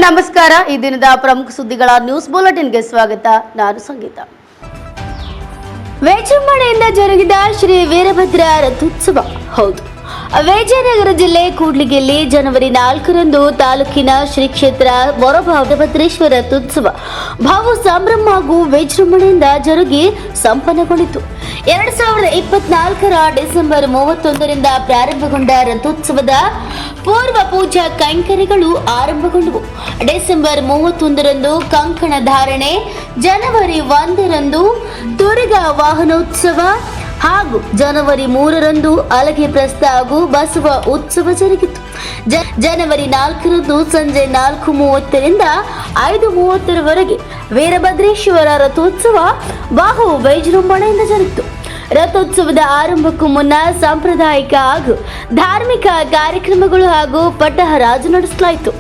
ನಮಸ್ಕಾರ. ಈ ದಿನದ ಪ್ರಮುಖ ಸುದ್ದಿಗಳ ನ್ಯೂಸ್ ಬುಲೆಟಿನ್ಗೆ ಸ್ವಾಗತ. ನಾನು ಸಂಗೀತ. ವಿಜೃಂಭಣೆಯಿಂದ ಜರುಗಿದ ಶ್ರೀ ವೀರಭದ್ರ ರಥೋತ್ಸವ. ಹೌದು, ವಿಜಯನಗರ ಜಿಲ್ಲೆ ಕೂಡ್ಲಿಗಿಯಲ್ಲಿ ಜನವರಿ 4ರಂದು ತಾಲೂಕಿನ ಶ್ರೀ ಕ್ಷೇತ್ರ ವೀರಭದ್ರೇಶ್ವರ ರಥೋತ್ಸವ ಬಹು ಸಂಭ್ರಮ ಹಾಗೂ ವಿಜೃಂಭಣೆಯಿಂದ ಜರುಗಿ ಸಂಪನ್ನಗೊಂಡಿತು. 2024ರ ಡಿಸೆಂಬರ್ 31ರಿಂದ ಪ್ರಾರಂಭಗೊಂಡ ರಥೋತ್ಸವದ ಪೂರ್ವ ಪೂಜಾ ಕೈಂಕರ್ಯಗಳು ಆರಂಭಗೊಂಡವು. ಡಿಸೆಂಬರ್ 31ರಂದು ಕಂಕಣ ಧಾರಣೆ, ಜನವರಿ 1ರಂದು ತುರುಗ ವಾಹನೋತ್ಸವ ಹಾಗೂ ಜನವರಿ 3ರಂದು ಅಲಗೆ ಪ್ರಸ್ತ ಹಾಗೂ ಬಸವ ಉತ್ಸವ ಜರುಗಿತು. ಜನವರಿ 4ರಂದು ಸಂಜೆ 4:30ರಿಂದ 5:30ರವರೆಗೆ ವೀರಭದ್ರೇಶ್ವರ ರಥೋತ್ಸವ ಬಹು ವಿಜೃಂಭಣೆಯಿಂದ ಜರುಗಿತು. ರಥೋತ್ಸವದ ಆರಂಭಕ್ಕೂ ಮುನ್ನ ಸಾಂಪ್ರದಾಯಿಕ ಹಾಗೂ ಧಾರ್ಮಿಕ ಕಾರ್ಯಕ್ರಮಗಳು ಹಾಗೂ ಪಟ್ಟಹರಾಜು ನಡೆಸಲಾಯಿತು.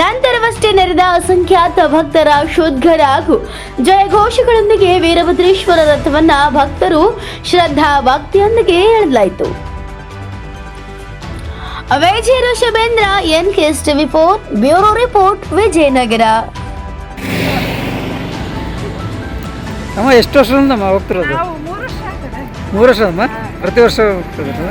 ನಂತರವಷ್ಟೇ ನೆರೆದ ಅಸಂಖ್ಯಾತ ಭಕ್ತರ ಶೋದ್ಗರ ಹಾಗೂ ಜಯಘೋಷಗಳೊಂದಿಗೆ ವೀರಭದ್ರೇಶ್ವರ ರಥವನ್ನ ಭಕ್ತರು ಶ್ರದ್ಧಾ ಭಕ್ತಿಯೊಂದಿಗೆ ಎಳೆಯಲಾಯಿತು. Vijaya Rishabhendra, NKS TV4 bureau report, Vijayanagara. ಅಮ್ಮ ಎಷ್ಟು ವರ್ಷದಿಂದ ಹೋಗ್ತಿರೋದು? 3 ವರ್ಷ ಅಮ್ಮ. ಪ್ರತಿ ವರ್ಷ ಹೋಗ್ತಿರೋದು?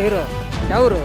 ಹೀರೋ ಯಾವರು?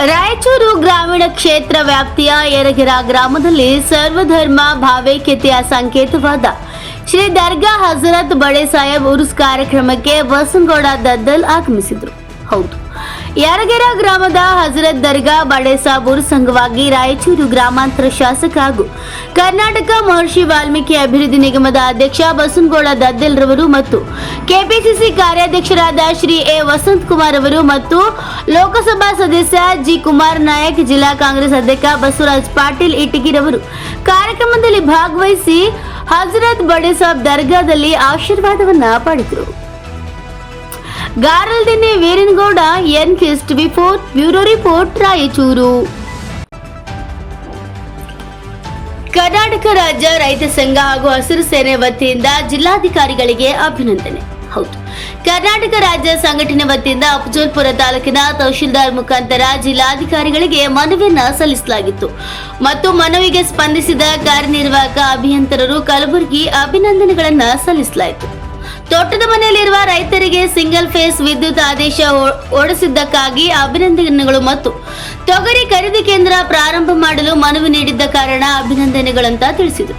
ರಾಯಚೂರು ಗ್ರಾಮೀಣ ಕ್ಷೇತ್ರ ವ್ಯಾಪ್ತಿಯ ಯರಗೆರ ಗ್ರಾಮದಲ್ಲಿ ಸರ್ವಧರ್ಮ ಭಾವೈಕ್ಯತೆಯ ಸಂಕೇತವಾದ ಶ್ರೀ ದರ್ಗಾ ಹಜರತ್ ಬಡೆ ಸಾಹೇಬ್ ಉರುಸ್ ಕಾರ್ಯಕ್ರಮಕ್ಕೆ ಬಸನಗೌಡ ದದ್ದಲ್ ಆಗಮಿಸಿದರು. ಹೌದು, ಯರಗೆರೆ ಗ್ರಾಮದ ಹಜರತ್ ದರ್ಗಾ ಬಡೆ ಸಾಬೂರ್ ಸಂಘವಾಗಿ ರಾಯಚೂರು ಗ್ರಾಮಾಂತರ ಶಾಸಕ ಹಾಗೂ ಕರ್ನಾಟಕ ಮಹರ್ಷಿ ವಾಲ್ಮೀಕಿ ಅಭಿವೃದ್ಧಿ ನಿಗಮದ ಅಧ್ಯಕ್ಷ ಬಸನಗೌಡ ದದ್ದಲ್ ರವರು ಮತ್ತು ಕೆಪಿಸಿಸಿ ಕಾರ್ಯಾಧ್ಯಕ್ಷರಾದ ಶ್ರೀ ಎ ವಸಂತ್ ಕುಮಾರ್ ಅವರು ಮತ್ತು ಲೋಕಸಭಾ ಸದಸ್ಯ ಜಿ ಕುಮಾರ್ ನಾಯಕ್, ಜಿಲ್ಲಾ ಕಾಂಗ್ರೆಸ್ ಅಧ್ಯಕ್ಷ ಬಸವರಾಜ್ ಪಾಟೀಲ್ ಇಟಗಿರವರು ಕಾರ್ಯಕ್ರಮದಲ್ಲಿ ಭಾಗವಹಿಸಿ ಹಜರತ್ ಬಡೆ ಸಾಬ್ ದರ್ಗಾದಲ್ಲಿ ಆಶೀರ್ವಾದವನ್ನ ಪಡೆದರು. ಗಾರಲ್ದಿನ್ನೆ ವೀರನಗೌಡ, ಎನ್ಕೆಸ್ಟ್ ವಿ4 ಬ್ಯೂರೋ ರಿಪೋರ್ಟ್, ರಾಯಚೂರು. ಕರ್ನಾಟಕ ರಾಜ್ಯ ರೈತ ಸಂಘ ಹಾಗೂ ಹಸಿರು ಸೇನೆ ವತಿಯಿಂದ ಜಿಲ್ಲಾಧಿಕಾರಿಗಳಿಗೆ ಅಭಿನಂದನೆ. ಹೌದು, ಕರ್ನಾಟಕ ರಾಜ್ಯ ಸಂಘಟನೆ ವತಿಯಿಂದ ಅಫಜಲ್ಪುರ ತಾಲೂಕಿನ ತಹಶೀಲ್ದಾರ್ ಮುಖಾಂತರ ಜಿಲ್ಲಾಧಿಕಾರಿಗಳಿಗೆ ಮನವಿಯನ್ನ ಸಲ್ಲಿಸಲಾಗಿತ್ತು ಮತ್ತು ಮನವಿಗೆ ಸ್ಪಂದಿಸಿದ ಕಾರ್ಯನಿರ್ವಾಹಕ ಅಭಿಯಂತರರು ಕಲಬುರಗಿ ಅಭಿನಂದನೆಗಳನ್ನ ಸಲ್ಲಿಸಲಾಯಿತು. ತೋಟದ ಮನೆಯಲ್ಲಿರುವ ರೈತರಿಗೆ ಸಿಂಗಲ್ ಫೇಸ್ ವಿದ್ಯುತ್ ಆದೇಶ ಹೊರಡಿಸಿದ್ದಕ್ಕಾಗಿ ಅಭಿನಂದನೆಗಳು ಮತ್ತು ತೊಗರಿ ಖರೀದಿ ಕೇಂದ್ರ ಪ್ರಾರಂಭ ಮಾಡಲು ಮನವಿ ನೀಡಿದ್ದ ಕಾರಣ ಅಭಿನಂದನೆಗಳಂತ ತಿಳಿಸಿದರು.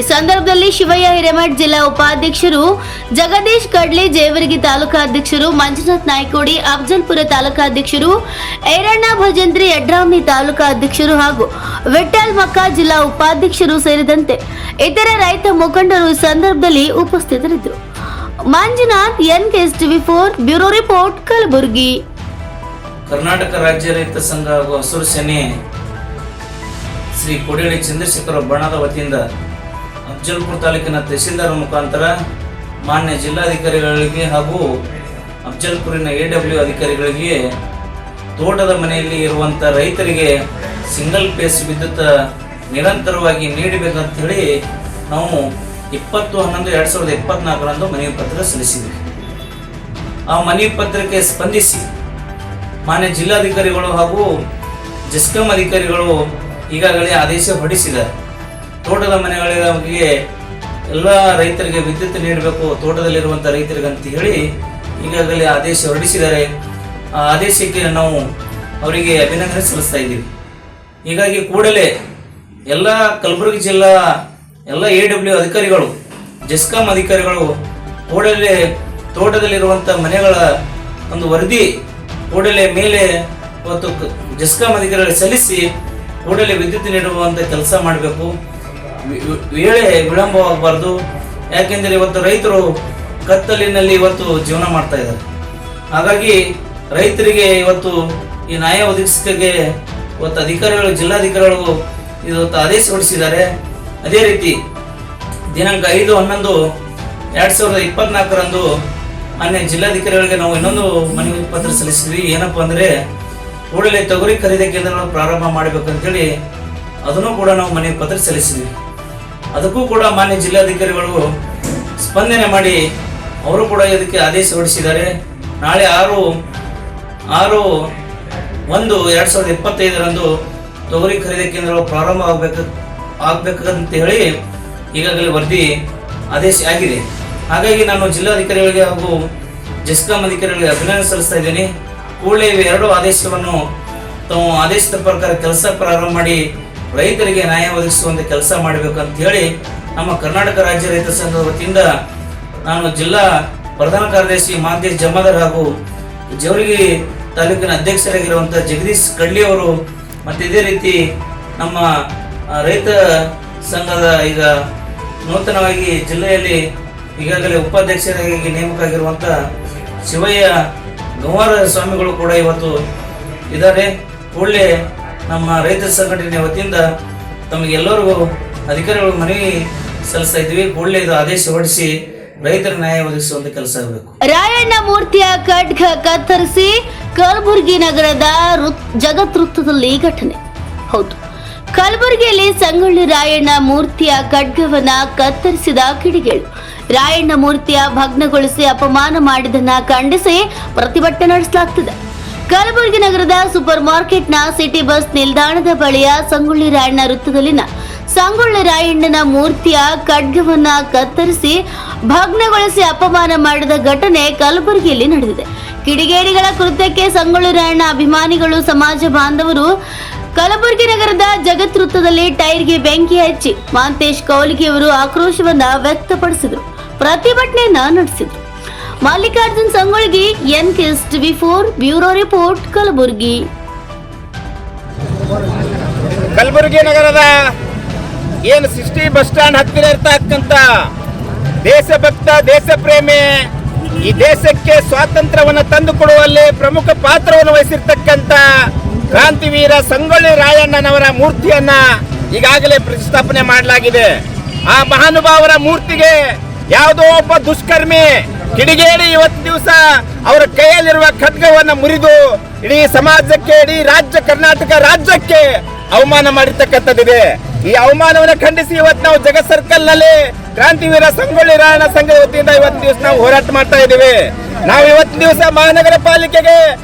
ಈ ಸಂದರ್ಭದಲ್ಲಿ ಶಿವಯ್ಯ ಹಿರೇಮಠ್ ಜಿಲ್ಲಾ ಉಪಾಧ್ಯಕ್ಷರು, ಜಗದೀಶ್ ಕಡ್ಲಿ ಜೇವರ್ಗಿ ತಾಲೂಕಾಧ್ಯಕ್ಷರು, ಮಂಜುನಾಥ್ ನಾಯ್ಕೋಡಿ ಅಫಜಲ್ಪುರ ತಾಲೂಕಾಧ್ಯಕ್ಷರು, ಐರಣ್ಣ ಭಜಂತ್ರಿ ಯಡ್ರಾಮಿ ತಾಲೂಕಾಧ್ಯಕ್ಷರು ಹಾಗೂ ವಿಠಲ್ ಮಕ್ಕ ಜಿಲ್ಲಾ ಉಪಾಧ್ಯಕ್ಷರು ಸೇರಿದಂತೆ ಇತರ ರೈತ ಮುಖಂಡರು ಈ ಸಂದರ್ಭದಲ್ಲಿ ಉಪಸ್ಥಿತರಿದ್ದರು. ಮಂಜುನಾಥ್, ಎನ್ಕೆಸ್ಟ್ ವಿ4 ಬ್ಯೂರೋ ರಿಪೋರ್ಟ್, ಕಲಬುರಗಿ. ಕರ್ನಾಟಕ ರಾಜ್ಯ ರೈತ ಸಂಘ ಹಾಗೂ ಹಸಿರು ಸೇನೆ ಶ್ರೀ ಕೋಡಿಹಳ್ಳಿ ಚಂದ್ರಶೇಖರ ಬಣದ ವತಿಯಿಂದ ಅಫಜಲ್ಪುರ ತಾಲೂಕಿನ ತಹಶೀಲ್ದಾರ್ ಮುಖಾಂತರ ಮಾನ್ಯ ಜಿಲ್ಲಾಧಿಕಾರಿಗಳಿಗೆ ಹಾಗೂ ಅಫಜಲ್ಪುರಿನ AW ಅಧಿಕಾರಿಗಳಿಗೆ ತೋಟದ ಮನೆಯಲ್ಲಿ ಇರುವಂಥ ರೈತರಿಗೆ ಸಿಂಗಲ್ ಫೇಸ್ ವಿದ್ಯುತ್ ನಿರಂತರವಾಗಿ ನೀಡಬೇಕಂತ ಹೇಳಿ ನಾವು 20/11/2024 ಮನವಿ ಪತ್ರ ಸಲ್ಲಿಸಿದ್ವಿ. ಆ ಮನವಿ ಪತ್ರಕ್ಕೆ ಸ್ಪಂದಿಸಿ ಮಾನ್ಯ ಜಿಲ್ಲಾಧಿಕಾರಿಗಳು ಹಾಗೂ ಜೆಸ್ಕಾಂ ಅಧಿಕಾರಿಗಳು ಈಗಾಗಲೇ ಆದೇಶ ಹೊರಡಿಸಿದ್ದಾರೆ. ತೋಟದ ಮನೆಗಳಿಗೆ ಎಲ್ಲ ರೈತರಿಗೆ ವಿದ್ಯುತ್ ನೀಡಬೇಕು, ತೋಟದಲ್ಲಿರುವಂಥ ರೈತರಿಗೆ ಅಂತ ಹೇಳಿ ಈಗಾಗಲೇ ಆದೇಶ ಹೊರಡಿಸಿದ್ದಾರೆ. ಆ ಆದೇಶಕ್ಕೆ ನಾವು ಅವರಿಗೆ ಅಭಿನಂದನೆ ಸಲ್ಲಿಸ್ತಾ ಇದ್ದೀವಿ. ಹೀಗಾಗಿ ಕೂಡಲೇ ಎಲ್ಲ ಕಲಬುರಗಿ ಜಿಲ್ಲಾ ಎಲ್ಲ AW ಅಧಿಕಾರಿಗಳು, ಜೆಸ್ಕಾಂ ಅಧಿಕಾರಿಗಳು ಕೂಡಲೇ ತೋಟದಲ್ಲಿರುವಂಥ ಮನೆಗಳ ಒಂದು ವರದಿ ಕೂಡಲೇ ಮೇಲೆ ಇವತ್ತು ಜೆಸ್ಕಾಂ ಅಧಿಕಾರಿಗಳಿಗೆ ಸಲ್ಲಿಸಿ ಕೂಡಲೇ ವಿದ್ಯುತ್ ನೀಡುವಂಥ ಕೆಲಸ ಮಾಡಬೇಕು. ವೇಳೆ ವಿಳಂಬವಾಗಬಾರ್ದು. ಯಾಕೆಂದರೆ ಇವತ್ತು ರೈತರು ಕತ್ತಲಿನಲ್ಲಿ ಇವತ್ತು ಜೀವನ ಮಾಡ್ತಾ ಇದ್ದಾರೆ. ಹಾಗಾಗಿ ರೈತರಿಗೆ ಇವತ್ತು ಈ ನ್ಯಾಯ ಒದಗಿಸಲಿಕ್ಕೆ ಇವತ್ತು ಅಧಿಕಾರಿಗಳು, ಜಿಲ್ಲಾಧಿಕಾರಿಗಳು ಇವತ್ತು ಆದೇಶ ಹೊರಡಿಸಿದ್ದಾರೆ. ಅದೇ ರೀತಿ ದಿನಾಂಕ 5/11/2024 ಮಾನ್ಯ ಜಿಲ್ಲಾಧಿಕಾರಿಗಳಿಗೆ ನಾವು ಇನ್ನೊಂದು ಮನವಿ ಪತ್ರ ಸಲ್ಲಿಸಿದ್ವಿ. ಏನಪ್ಪ ಅಂದರೆ ಕೂಡಲೇ ತೊಗರಿ ಖರೀದಿ ಕೇಂದ್ರಗಳನ್ನು ಪ್ರಾರಂಭ ಮಾಡಬೇಕಂತೇಳಿ ಅದನ್ನು ಕೂಡ ನಾವು ಮನವಿ ಪತ್ರ ಸಲ್ಲಿಸಿದ್ವಿ. ಅದಕ್ಕೂ ಕೂಡ ಮಾನ್ಯ ಜಿಲ್ಲಾಧಿಕಾರಿಗಳು ಸ್ಪಂದನೆ ಮಾಡಿ ಅವರು ಕೂಡ ಇದಕ್ಕೆ ಆದೇಶ ಹೊರಡಿಸಿದ್ದಾರೆ. ನಾಳೆ 6/1/2025 ತೊಗರಿ ಖರೀದಿ ಕೇಂದ್ರಗಳು ಪ್ರಾರಂಭ ಆಗ್ಬೇಕಂತ ಹೇಳಿ ಈಗಾಗಲೇ ವರದಿ ಆದೇಶ ಆಗಿದೆ. ಹಾಗಾಗಿ ನಾನು ಜಿಲ್ಲಾಧಿಕಾರಿಗಳಿಗೆ ಹಾಗೂ ಜೆಸ್ಕಾಂ ಅಧಿಕಾರಿಗಳಿಗೆ ಅಭಿನಂದನೆ ಸಲ್ಲಿಸ್ತಾ ಇದ್ದೀನಿ. ಕೂಡಲೇ ಇವೆರಡು ಆದೇಶವನ್ನು ತಾವು ಆದೇಶದ ಪ್ರಕಾರ ಕೆಲಸ ಪ್ರಾರಂಭ ಮಾಡಿ ರೈತರಿಗೆ ನ್ಯಾಯ ಒದಗಿಸುವಂತೆ ಕೆಲಸ ಮಾಡಬೇಕಂತ ಹೇಳಿ ನಮ್ಮ ಕರ್ನಾಟಕ ರಾಜ್ಯ ರೈತ ಸಂಘದ ವತಿಯಿಂದ ನಾನು ಜಿಲ್ಲಾ ಪ್ರಧಾನ ಕಾರ್ಯದರ್ಶಿ ಮಾಂತೇಶ್ ಜಮಾದಾರ್ ಹಾಗೂ ಜೇವರ್ಗಿ ತಾಲೂಕಿನ ಅಧ್ಯಕ್ಷರಾಗಿರುವಂಥ ಜಗದೀಶ್ ಕಡ್ಲಿ ಅವರು ಮತ್ತು ಇದೇ ರೀತಿ ನಮ್ಮ ರೈತ ಸಂಘದ ಈಗ ನೂತನವಾಗಿ ಜಿಲ್ಲೆಯಲ್ಲಿ ಈಗಾಗಲೇ ಉಪಾಧ್ಯಕ್ಷರಾಗಿ ನೇಮಕ ಆಗಿರುವಂಥ ಶಿವಯ್ಯ ಗಂವಾರ ಸ್ವಾಮಿಗಳು ಕೂಡ ಇವತ್ತು ಇದ್ದಾರೆ. ಕೂಡಲೇ ನಮ್ಮ ರೈತ ಸಂಘಟನೆ ವತಿಯಿಂದ ತಮಗೆಲ್ಲರಿಗೂ ಅಧಿಕಾರಿಗಳು ಮನವಿ ಸಲ್ಲಿಸ್ತಾ ಇದ್ವಿ. ಕೂಡಲೇ ಇದು ಆದೇಶ ಹೊರಡಿಸಿ ರೈತರ ನ್ಯಾಯ ಒದಗಿಸುವಂತ ಕೆಲಸ ಆಗಬೇಕು. ರಾಯಣ್ಣ ಮೂರ್ತಿಯ ಖಡ್ಗ ಕತ್ತರಿಸಿ ಕಲಬುರಗಿ ನಗರದ ಜಗತ್ ವೃತ್ತದಲ್ಲಿ ಘಟನೆ. ಹೌದು, ಕಲಬುರಗಿಯಲ್ಲಿ ಸಂಗೊಳ್ಳಿ ರಾಯಣ್ಣ ಮೂರ್ತಿಯ ಖಡ್ಗವನ್ನ ಕತ್ತರಿಸಿದ ಕಿಡಿಗೇಳು ರಾಯಣ್ಣ ಮೂರ್ತಿಯ ಭಗ್ನಗೊಳಿಸಿ ಅಪಮಾನ ಮಾಡಿದ್ದನ್ನ ಖಂಡಿಸಿ ಪ್ರತಿಭಟನೆ ನಡೆಸಲಾಗುತ್ತಿದೆ. ಕಲಬುರಗಿ ನಗರದ ಸೂಪರ್ ಮಾರ್ಕೆಟ್ನ ಸಿಟಿ ಬಸ್ ನಿಲ್ದಾಣದ ಬಳಿಯ ಸಂಗೊಳ್ಳಿ ರಾಯಣ್ಣ ವೃತ್ತದಲ್ಲಿನ ಸಂಗೊಳ್ಳಿ ರಾಯಣ್ಣನ ಮೂರ್ತಿಯ ಖಡ್ಗವನ್ನ ಕತ್ತರಿಸಿ ಭಗ್ನಗೊಳಿಸಿ ಅಪಮಾನ ಮಾಡಿದ ಘಟನೆ ಕಲಬುರಗಿಯಲ್ಲಿ ನಡೆದಿದೆ. ಕಿಡಿಗೇಡಿಗಳ ಕೃತ್ಯಕ್ಕೆ ಸಂಗೊಳ್ಳಿ ರಾಯಣ್ಣ ಅಭಿಮಾನಿಗಳು, ಸಮಾಜ ಬಾಂಧವರು ಕಲಬುರಗಿ ನಗರದ ಜಗತ್ ವೃತ್ತದಲ್ಲಿ ಟೈರ್ಗೆ ಬೆಂಕಿ ಹಚ್ಚಿ ಮಾಂತೇಶ್ ಕೌಲಿಗೆ ಅವರು ಆಕ್ರೋಶವನ್ನ ವ್ಯಕ್ತಪಡಿಸಿದರು, ಪ್ರತಿಭಟನೆಯನ್ನ ನಡೆಸಿದರು. Mallikarjun Sangolgi, NKS TV4 bureau report, Kalaburagi. Kalaburagi ನಗರದ ಏನು 60 ಬಸ್ ಸ್ಟ್ಯಾಂಡ್ ಹತ್ತಿರ ಇರ್ತಕ್ಕಂಥ ದೇಶಭಕ್ತ ದೇಶ ಪ್ರೇಮಿ, ಈ ದೇಶಕ್ಕೆ ಸ್ವಾತಂತ್ರ್ಯವನ್ನು ತಂದುಕೊಡುವಲ್ಲಿ ಪ್ರಮುಖ ಪಾತ್ರವನ್ನು ವಹಿಸಿರ್ತಕ್ಕಂಥ ಕ್ರಾಂತಿವೀರ ಸಂಗೊಳ್ಳಿ ರಾಯಣ್ಣನವರ ಮೂರ್ತಿಯನ್ನ ಈಗಾಗಲೇ ಪ್ರತಿಷ್ಠಾಪನೆ ಮಾಡಲಾಗಿದೆ. ಆ ಮಹಾನುಭಾವರ ಮೂರ್ತಿಗೆ ಯಾವುದೋ ಒಬ್ಬ ದುಷ್ಕರ್ಮಿ ಕಿಡಿಗೇಡಿ ಇವತ್ತು ದಿವಸ ಅವರ ಕೈಯಲ್ಲಿರುವ ಖಡ್ಗವನ್ನು ಮುರಿದು ಇಡೀ ಸಮಾಜಕ್ಕೆ, ಇಡೀ ರಾಜ್ಯ ಕರ್ನಾಟಕ ರಾಜ್ಯಕ್ಕೆ ಅವಮಾನ ಮಾಡಿರ್ತಕ್ಕಂಥದ್ದಿದೆ. ಈ ಅವಮಾನವನ್ನು ಖಂಡಿಸಿ ಇವತ್ತು ನಾವು ಜಗತ್ ಸರ್ಕಲ್ ನಲ್ಲಿ ಕ್ರಾಂತಿವೀರ ಸಂಗೊಳ್ಳಿ ರಾಯಣ್ಣ ಸಂಘದ ವತಿಯಿಂದ ಇವತ್ತು ದಿವಸ ನಾವು ಹೋರಾಟ ಮಾಡ್ತಾ ಇದ್ದೀವಿ. ನಾವು ಇವತ್ತು ದಿವಸ ಮಹಾನಗರ ಪಾಲಿಕೆಗೆ,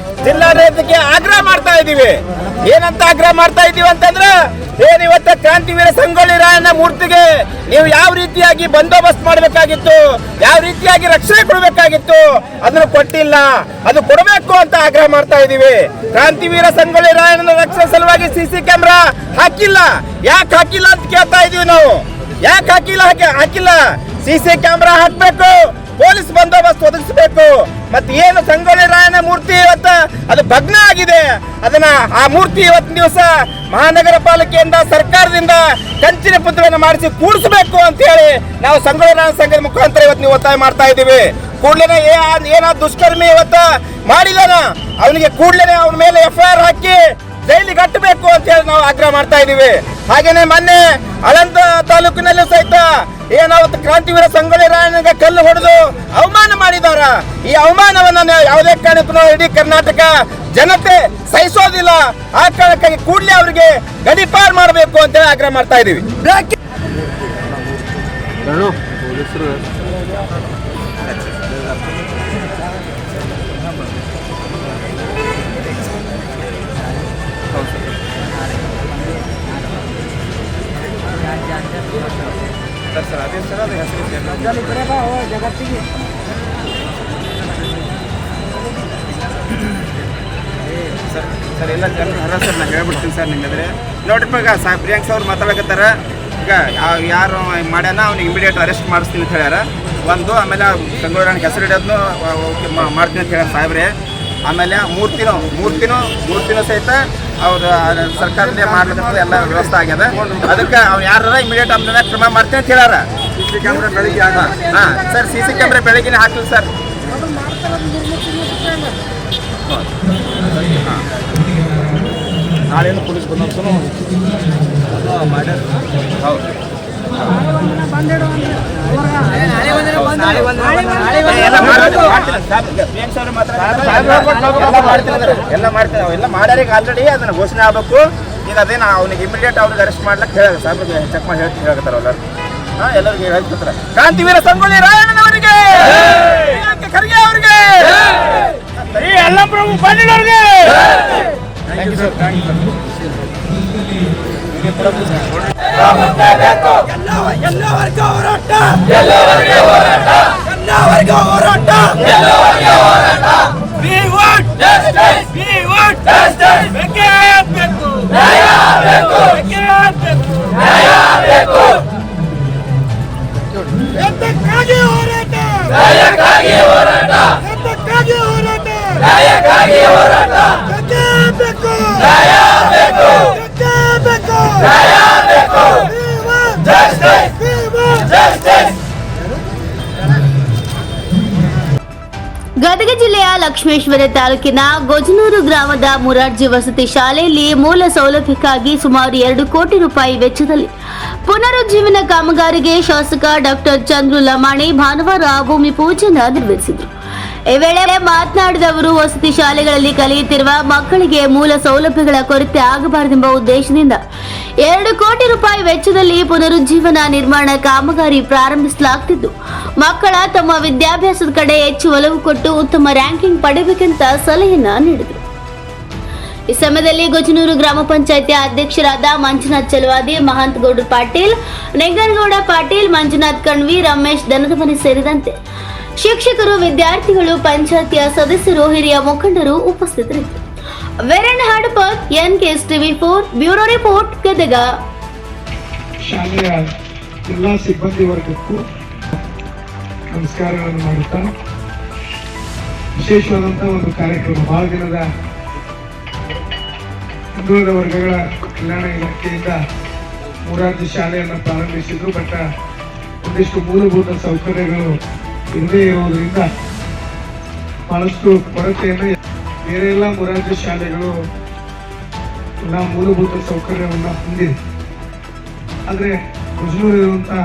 ಜಿಲ್ಲಾಡಳಿತಕ್ಕೆ ಆಗ್ರಹ ಮಾಡ್ತಾ ಇದ್ದೀವಿ. ಏನಂತ ಆಗ್ರಹ ಮಾಡ್ತಾ ಇದ್ದೀವಿ ಅಂತಂದ್ರೆ, ಏನು ಇವತ್ತ ಕ್ರಾಂತಿವೀರ ಸಂಗೊಳ್ಳಿ ರಾಯಣ್ಣ ಮೂರ್ತಿಗೆ ನೀವು ಯಾವ ರೀತಿಯಾಗಿ ಬಂದೋಬಸ್ತ್ ಮಾಡಬೇಕಾಗಿತ್ತು, ಯಾವ ರೀತಿಯಾಗಿ ರಕ್ಷಣೆ ಕೊಡಬೇಕಾಗಿತ್ತು, ಅದನ್ನು ಕೊಟ್ಟಿಲ್ಲ. ಅದು ಕೊಡಬೇಕು ಅಂತ ಆಗ್ರಹ ಮಾಡ್ತಾ ಇದ್ದೀವಿ. ಕ್ರಾಂತಿವೀರ ಸಂಗೊಳ್ಳಿ ರಾಯಣ್ಣನ ರಕ್ಷಣೆ ಸಲುವಾಗಿ CC ಕ್ಯಾಮೆರಾ ಹಾಕಿಲ್ಲ. ಯಾಕೆ ಹಾಕಿಲ್ಲ ಅಂತ ಕೇಳ್ತಾ ಇದೀವಿ ನಾವು. ಯಾಕೆ ಹಾಕಿಲ್ಲ? CC ಕ್ಯಾಮೆರಾ ಹಾಕ್ಬೇಕು, ಪೊಲೀಸ್ ಬಂದೋಬಸ್ತ್ ಒದಗಿಸಬೇಕು. ಮತ್ತೆ ಏನು ಸಂಗೊಳ್ಳಿ ರಾಯಣ್ಣ ಮೂರ್ತಿ ಇವತ್ತು ಅದು ಭಗ್ನ ಆಗಿದೆ, ಅದನ್ನ ಆ ಮೂರ್ತಿ ಇವತ್ತಿನ ದಿವಸ ಮಹಾನಗರ ಪಾಲಿಕೆಯಿಂದ, ಸರ್ಕಾರದಿಂದ ಕಂಚಿನ ಪುತ್ರವನ್ನು ಮಾಡಿಸಿ ಕೂಡಿಸಬೇಕು ಅಂತ ಹೇಳಿ ನಾವು ಸಂಗೊಳ್ಳಿ ರಾಯಣ್ಣ ಸಂಘದ ಮುಖಾಂತರ ಇವತ್ತು ನೀವು ಒತ್ತಾಯ ಮಾಡ್ತಾ ಇದ್ದೀವಿ. ಕೂಡಲೇ ಏನಾದ್ರು ದುಷ್ಕರ್ಮಿ ಇವತ್ತು ಮಾಡಿದಾನ, ಅವನಿಗೆ ಕೂಡಲೇ ಅವನ ಮೇಲೆ FIR ಹಾಕಿ ಜೈಲಿಗೆ ಕಟ್ಟಬೇಕು ಅಂತ ಹೇಳಿ ನಾವು ಆಗ್ರಹ ಮಾಡ್ತಾ ಇದ್ದೀವಿ. ಹಾಗೇನೆ ಮೊನ್ನೆ ಆಳಂದ ತಾಲೂಕಿನಲ್ಲೂ ಸಹಿತ ಏನಾವತ್ತು ಕ್ರಾಂತಿವೀರ ಸಂಗೊಳ್ಳಿ ರಾಯಣ್ಣಗೆ ಕಲ್ಲು ಹೊಡೆದು ಅವಮಾನ ಮಾಡಿದಾರ. ಈ ಅವಮಾನವನ್ನ ಯಾವುದೇ ಕಾರಣಕ್ಕೂ ಇಡೀ ಕರ್ನಾಟಕ ಜನತೆ ಸಹಿಸೋದಿಲ್ಲ. ಆ ಕಾರಣಕ್ಕಾಗಿ ಕೂಡಲೇ ಅವರಿಗೆ ಗಡೀಪಾರು ಮಾಡಬೇಕು ಅಂತ ಹೇಳಿ ಆಗ್ರಹ ಮಾಡ್ತಾ ಇದ್ದೀವಿ. ಸರ್ ಎಲ್ಲ ಜನರು ಸರ್ ನಾನು ಹೇಳ್ಬಿಡ್ತೀನಿ ಸರ್ ನಿಮ್ಗೆ. ನೋಡ್ರಿಪ್ಪ ಈಗ ಪ್ರಿಯಾಂಕ್ ಅವ್ರು ಮಾತಾಡಕತ್ತಾರ. ಈಗ ಯಾರು ಮಾಡ್ಯಾನ ಅವ್ನಿಗೆ ಇಮಿಡಿಯೇಟ್ ಅರೆಸ್ಟ್ ಮಾಡಿಸ್ತೀನಿ ಅಂತ ಹೇಳ್ಯಾರ. ಒಂದು ಆಮೇಲೆ ಸಂಗೊಳ್ಳಿ ರಾಯಣ್ಣ ಹೆಸರು ಹಿಡಿಯೋದನ್ನು ಓಕೆ ಮಾಡ್ತೀನಿ ಅಂತ ಹೇಳ್ಯಾರ ಸಾಹೇಬ್ರೆ. ಆಮೇಲೆ ಮೂರ್ತಿನೂ ಸಹಿತ ಅವ್ರು ಸರ್ಕಾರದಿಂದ ಮಾಡ್ಲಿಕ್ಕೆ ಎಲ್ಲ ವ್ಯವಸ್ಥೆ ಆಗ್ಯದ. ಅದಕ್ಕೆ ಅವ್ನು ಯಾರ ಇಮಿಡಿಯೇಟ್ ಆಮೇಲೆ ಕ್ರಮ ಮಾಡ್ತೀನಿ ಅಂತ ಹೇಳ್ಯಾರ. CC ಕ್ಯಾಮ್ರಾ ಬೆಳಿಗ್ಗೆ ಹಾಂ ಸರ್, CC ಕ್ಯಾಮ್ರಾ ಬೆಳಗ್ಗೆ ಹಾಕಲಿ ಸರ್. ನಾಳೇನು ಪೊಲೀಸ್ ಬಂದೋಬಸ್ತು ಮಾಡ್ಯಾರ. ಹೌದು ಎಲ್ಲ ಮಾಡ್ಯಾರ. ಈಗ ಆಲ್ರೆಡಿ ಅದನ್ನ ಘೋಷಣೆ ಆಗ್ಬೇಕು. ಈಗ ಅದೇನು ಅವ್ನಿಗೆ ಇಮಿಡಿಯೇಟ್ ಅವ್ನಿಗೆ ಅರೆಸ್ಟ್ ಮಾಡ್ಲಿಕ್ಕೆ ಹೇಳ ಸಾಹೇಬ್ರಿಗೆ ಚೆಕ್ ಮಾಡಿ ಹೇಳ್ತಾರ ಎಲ್ಲರೂ. ಎಲ್ಲರಿಗೂ ಹೇಳ್ತಿರ್ತಾರೆ ಕ್ರಾಂತಿವೀರ ಸಂಗೊಳ್ಳಿ ರಾಯಣ್ಣನವರಿಗೆ, ಖರ್ಗೆ ಅವರಿಗೆ, ಎಲ್ಲ ಪ್ರಭು ಪಾಟೀಲ್ ಅವರಿಗೆ. Thank you sir. ಎಲ್ಲ ವರ್ಗ ಹೋರಾಟ, We want justice, we want justice. ಬೇಕೇ ಬೇಕು, ನ್ಯಾಯ ಬೇಕು, ಬೇಕೇ ಬೇಕು, ನ್ಯಾಯ ಬೇಕು. ಎಂತಕ್ಕಾಗಿ ಹೋರಾಟ, ನ್ಯಾಯಕ್ಕಾಗಿ ಹೋರಾಟ, ಎಂತಕ್ಕಾಗಿ ಹೋರಾಟ, ನ್ಯಾಯಕ್ಕಾಗಿ ಹೋರಾಟ. ಬೇಕೇ ಬೇಕು, ನ್ಯಾಯ ಬೇಕು, ಬೇಕೇ ಬೇಕು, ನ್ಯಾಯ ಬೇಕು. We want justice, we want justice. Gadag ಜಿಲ್ಲೆಯ ಲಕ್ಷ್ಮೇಶ್ವರ ತಾಲೂಕಿನ ಗೊಜನೂರು ಗ್ರಾಮದ ಮುರಾರ್ಜಿ ವಸತಿ ಶಾಲೆಯಲ್ಲಿ ಮೂಲ ಸೌಲಭ್ಯಕ್ಕಾಗಿ ಸುಮಾರು 2 ಕೋಟಿ ರೂಪಾಯಿ ವೆಚ್ಚದಲ್ಲಿ ಪುನರುಜ್ಜೀವನ ಕಾಮಗಾರಿಗೆ ಶಾಸಕ ಡಾಕ್ಟರ್ ಚಂದ್ರು ಲಮಾಣಿ ಭಾನುವಾರ ಭೂಮಿ ಪೂಜೆಯನ್ನು ನೆರವೇರಿಸಿದರು. ಈ ವೇಳೆ ಮಾತನಾಡಿದ ಅವರು, ವಸತಿ ಶಾಲೆಗಳಲ್ಲಿ ಕಲಿಯುತ್ತಿರುವ ಮಕ್ಕಳಿಗೆ ಮೂಲ ಸೌಲಭ್ಯಗಳ ಕೊರತೆ ಆಗಬಾರದೆಂಬ ಉದ್ದೇಶದಿಂದ 2 ಕೋಟಿ ರೂಪಾಯಿ ವೆಚ್ಚದಲ್ಲಿ ಪುನರುಜ್ಜೀವನ ನಿರ್ಮಾಣ ಕಾಮಗಾರಿ ಪ್ರಾರಂಭಿಸಲಾಗುತ್ತಿದ್ದು, ಮಕ್ಕಳ ತಮ್ಮ ವಿದ್ಯಾಭ್ಯಾಸದ ಕಡೆ ಹೆಚ್ಚು ಒಲವು ಕೊಟ್ಟು ಉತ್ತಮ ರ್ಯಾಂಕಿಂಗ್ ಪಡೆಯಬೇಕೆಂತ ಸಲಹೆಯನ್ನ ನೀಡಿದರು. ಈ ಸಮಯದಲ್ಲಿ ಗೊಜನೂರು ಗ್ರಾಮ ಪಂಚಾಯಿತಿ ಅಧ್ಯಕ್ಷರಾದ ಮಂಜುನಾಥ್ ಚಲವಾದಿ, ಮಹಂತ್ ಗೌಡ ಪಾಟೀಲ್, ನೆಂಗನಗೌಡ ಪಾಟೀಲ್, ಮಂಜುನಾಥ್ ಕಣ್ವಿ, ರಮೇಶ್ ದನದಮನಿ ಸೇರಿದಂತೆ ಶಿಕ್ಷಕರು, ವಿದ್ಯಾರ್ಥಿಗಳು, ಪಂಚಾಯಿತಿಯ ಸದಸ್ಯರು, ಹಿರಿಯ ಮುಖಂಡರು ಉಪಸ್ಥಿತರಿದ್ದರು. Veeranna Hadapat, NKS TV4 bureau report, Gadag. ಶಾಲೆಯ ಎಲ್ಲ ಸಿಬ್ಬಂದಿ ವರ್ಗಕ್ಕೂ ನಮಸ್ಕಾರಗಳನ್ನು ಮಾಡುತ್ತಾ ವಿಶೇಷವಾದಂಥ ಒಂದು ಕಾರ್ಯಕ್ರಮ. ಬಹಳ ದಿನದ ಹಿಂದುಳಿದ ವರ್ಗಗಳ ಕಲ್ಯಾಣ ಇಲಾಖೆಯಿಂದ ಮೂರಾರ್ಜಿ ಶಾಲೆಯನ್ನು ಪ್ರಾರಂಭಿಸಿದ್ರು. ಬಟ್ ಒಂದಿಷ್ಟು ಮೂಲಭೂತ ಸೌಕರ್ಯಗಳು ಇಲ್ಲದೇ ಇರುವುದರಿಂದ ಬಹಳಷ್ಟು ಕೊರತೆಯನ್ನು, ಬೇರೆ ಎಲ್ಲ ಮೂರಾರ್ಜಿ ಶಾಲೆಗಳು ಎಲ್ಲ ಮೂಲಭೂತ ಸೌಕರ್ಯವನ್ನು ಹೊಂದಿದೆ. ಆದರೆ ಮುಜನೂರಿರುವಂತಹ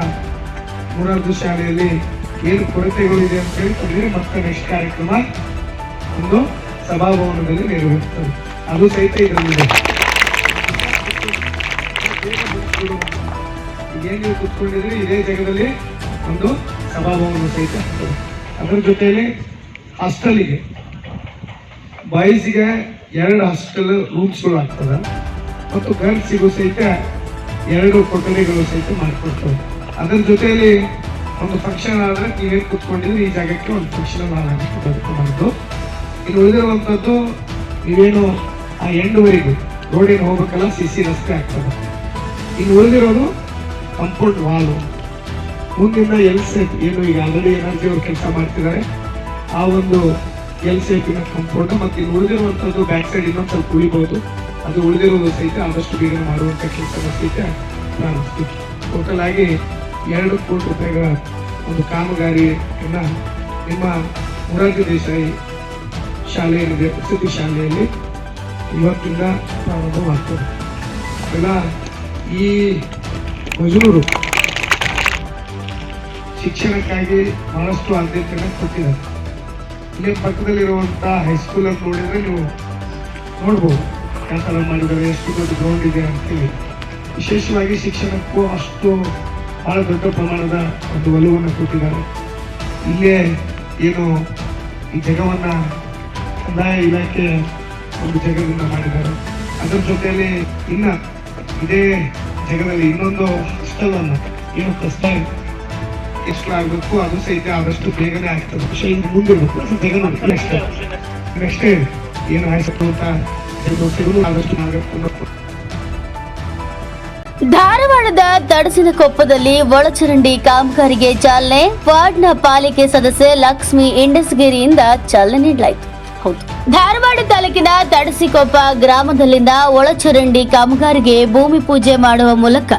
ಮೂರಾರ್ಜಿ ಶಾಲೆಯಲ್ಲಿ ಏನು ಕೊರತೆಗಳಿದೆ ಅಂತ ಹೇಳಿದ್ರೆ ಮತ್ತೆ ನೆಕ್ಸ್ಟ್ ಕಾರ್ಯಕ್ರಮ ಒಂದು ಸಭಾಭವನದಲ್ಲಿ ನೆರವೇರುತ್ತದೆ. ಅದು ಸಹಿತ ಇದರಲ್ಲಿದೆ. ಈಗೇನು ನೀವು ಕೂತ್ಕೊಂಡಿದ್ರೆ ಇದೇ ಜಾಗದಲ್ಲಿ ಒಂದು ಸಭಾಭವನ ಸಹಿತ ಆಗ್ತದೆ. ಅದರ ಜೊತೆಯಲ್ಲಿ ಹಾಸ್ಟೆಲಿಗೆ ಬಾಯ್ಸಿಗೆ 2 ಹಾಸ್ಟೆಲ್ ರೂಮ್ಸ್ಗಳು ಆಗ್ತದೆ ಮತ್ತು ಗರ್ಲ್ಸಿಗೂ ಸಹಿತ 2 ಕೊಠಡಿಗಳು ಸಹಿತ ಮಾಡಿಕೊಡ್ತವೆ. ಅದರ ಜೊತೆಯಲ್ಲಿ ಒಂದು ಫಂಕ್ಷನ್ ಆದರೆ ನೀವೇನು ಕೂತ್ಕೊಂಡಿದ್ರೆ ಈ ಜಾಗಕ್ಕೆ ಒಂದು ಫಂಕ್ಷನ್ ಆಗೋದು ಮಾಡಿದ್ದು. ಇನ್ನು ಉಳಿದಿರುವಂಥದ್ದು ನೀವೇನು ಆ ಎಂಡ್ವರೆಗೂ ರೋಡ್ ಏನು ಹೋಗ್ಬೇಕಲ್ಲ CC ರಸ್ತೆ ಆಗ್ತದೆ. ಇನ್ನು ಉಳಿದಿರೋದು ಕಾಂಪೌಂಡ್ ವಾಲು, ಮುಂದಿನ ಎಲ್ ಸೇಫ್ ಏನು ಈಗ ಆಲ್ರೆಡಿ ಎನರ್ಜಿ ಅವರು ಕೆಲಸ ಮಾಡ್ತಿದ್ದಾರೆ ಆ ಒಂದು ಎಲ್ ಸೇಫಿನ ಕಾಂಪೌಂಡ್, ಮತ್ತು ಇನ್ನು ಉಳಿದಿರುವಂಥದ್ದು ಬ್ಯಾಕ್ ಸೈಡ್ ಇನ್ನೊಂದು ಸ್ವಲ್ಪ ಉಳಿಬಹುದು. ಅದು ಉಳಿದಿರೋದು ಸಹಿತ ಆದಷ್ಟು ಬೇಗ ಮಾಡುವಂಥ ಕೆಲಸ ಸಹಿತ ಪ್ರಾರಂಭಿಸ್ತೀವಿ. ಟೋಟಲ್ ಆಗಿ 2 ಕೋಟಿ ರೂಪಾಯಿಗಳ ಒಂದು ಕಾಮಗಾರಿಯನ್ನು ನಿಮ್ಮ ಮೊರಾರ್ಜಿ ದೇಸಾಯಿ ಶಾಲೆ ಏನಿದೆ ವಸತಿ ಶಾಲೆಯಲ್ಲಿ ಇವತ್ತಿಂದ ಪ್ರಾರಂಭವಾಗ್ತದೆ. ಎಲ್ಲ ಈ ಮಜೂರು ಶಿಕ್ಷಣಕ್ಕಾಗಿ ಬಹಳಷ್ಟು ಆದ್ಯತೆಯನ್ನು ಕೊಟ್ಟಿದ್ದಾರೆ. ಇಲ್ಲಿ ಪಕ್ಕದಲ್ಲಿರುವಂಥ ಹೈಸ್ಕೂಲನ್ನು ನೋಡಿದರೆ ನೀವು ನೋಡ್ಬೋದು ಯಾವ ಥರ ಮಾಡಿದ್ದಾರೆ, ಎಷ್ಟು ದೊಡ್ಡ ಗ್ರೌಂಡ್ ಇದೆ ಅಂತೇಳಿ. ವಿಶೇಷವಾಗಿ ಶಿಕ್ಷಣಕ್ಕೂ ಅಷ್ಟು ಬಹಳ ದೊಡ್ಡ ಪ್ರಮಾಣದ ಒಂದು ಒಲವನ್ನು ಕೊಟ್ಟಿದ್ದಾರೆ. ಇಲ್ಲೇ ಏನು ಈ ಜಗವನ್ನು ಕಂದಾಯ ಇಲಾಖೆ ಒಂದು ಜಗದಿಂದ ಮಾಡಿದ್ದಾರೆ. ಅದರ ಜೊತೆಯಲ್ಲಿ ಇನ್ನು ಇದೇ ಜಗದಲ್ಲಿ ಇನ್ನೊಂದು ಹಾಸ್ಟೆಲನ್ನು ಏನು ಪ್ರಸ್ತಾವ ಎಷ್ಟು ಆಗಬೇಕು ಅದು ಸಹಿತ ಆದಷ್ಟು ಬೇಗನೆ ಆಗ್ತದೆ. ವಿಷಯ ಇನ್ನು ಮುಂದಿರಬೇಕು ಜಗ ನೆಕ್ಸ್ಟ್ ಏನು ಆಯ್ತು ಅಂತ ಆದಷ್ಟು ಆಗಬೇಕು. ಧಾರವಾಡದ ತಡಸಿನಕೊಪ್ಪದಲ್ಲಿ ಒಳಚರಂಡಿ ಕಾಮಗಾರಿಗೆ ಚಾಲನೆ. ವಾರ್ಡ್ನ ಪಾಲಿಕೆ ಸದಸ್ಯೆ ಲಕ್ಷ್ಮಿ ಇಂಡಸ್ಗೇರಿಯಿಂದ ಚಾಲನೆ ನೀಡಲಾಯಿತು. ಹೌದು, ಧಾರವಾಡ ತಾಲೂಕಿನ ತಡಸಿಕೊಪ್ಪ ಗ್ರಾಮದಲ್ಲಿನ ಒಳಚರಂಡಿ ಕಾಮಗಾರಿಗೆ ಭೂಮಿ ಪೂಜೆ ಮಾಡುವ ಮೂಲಕ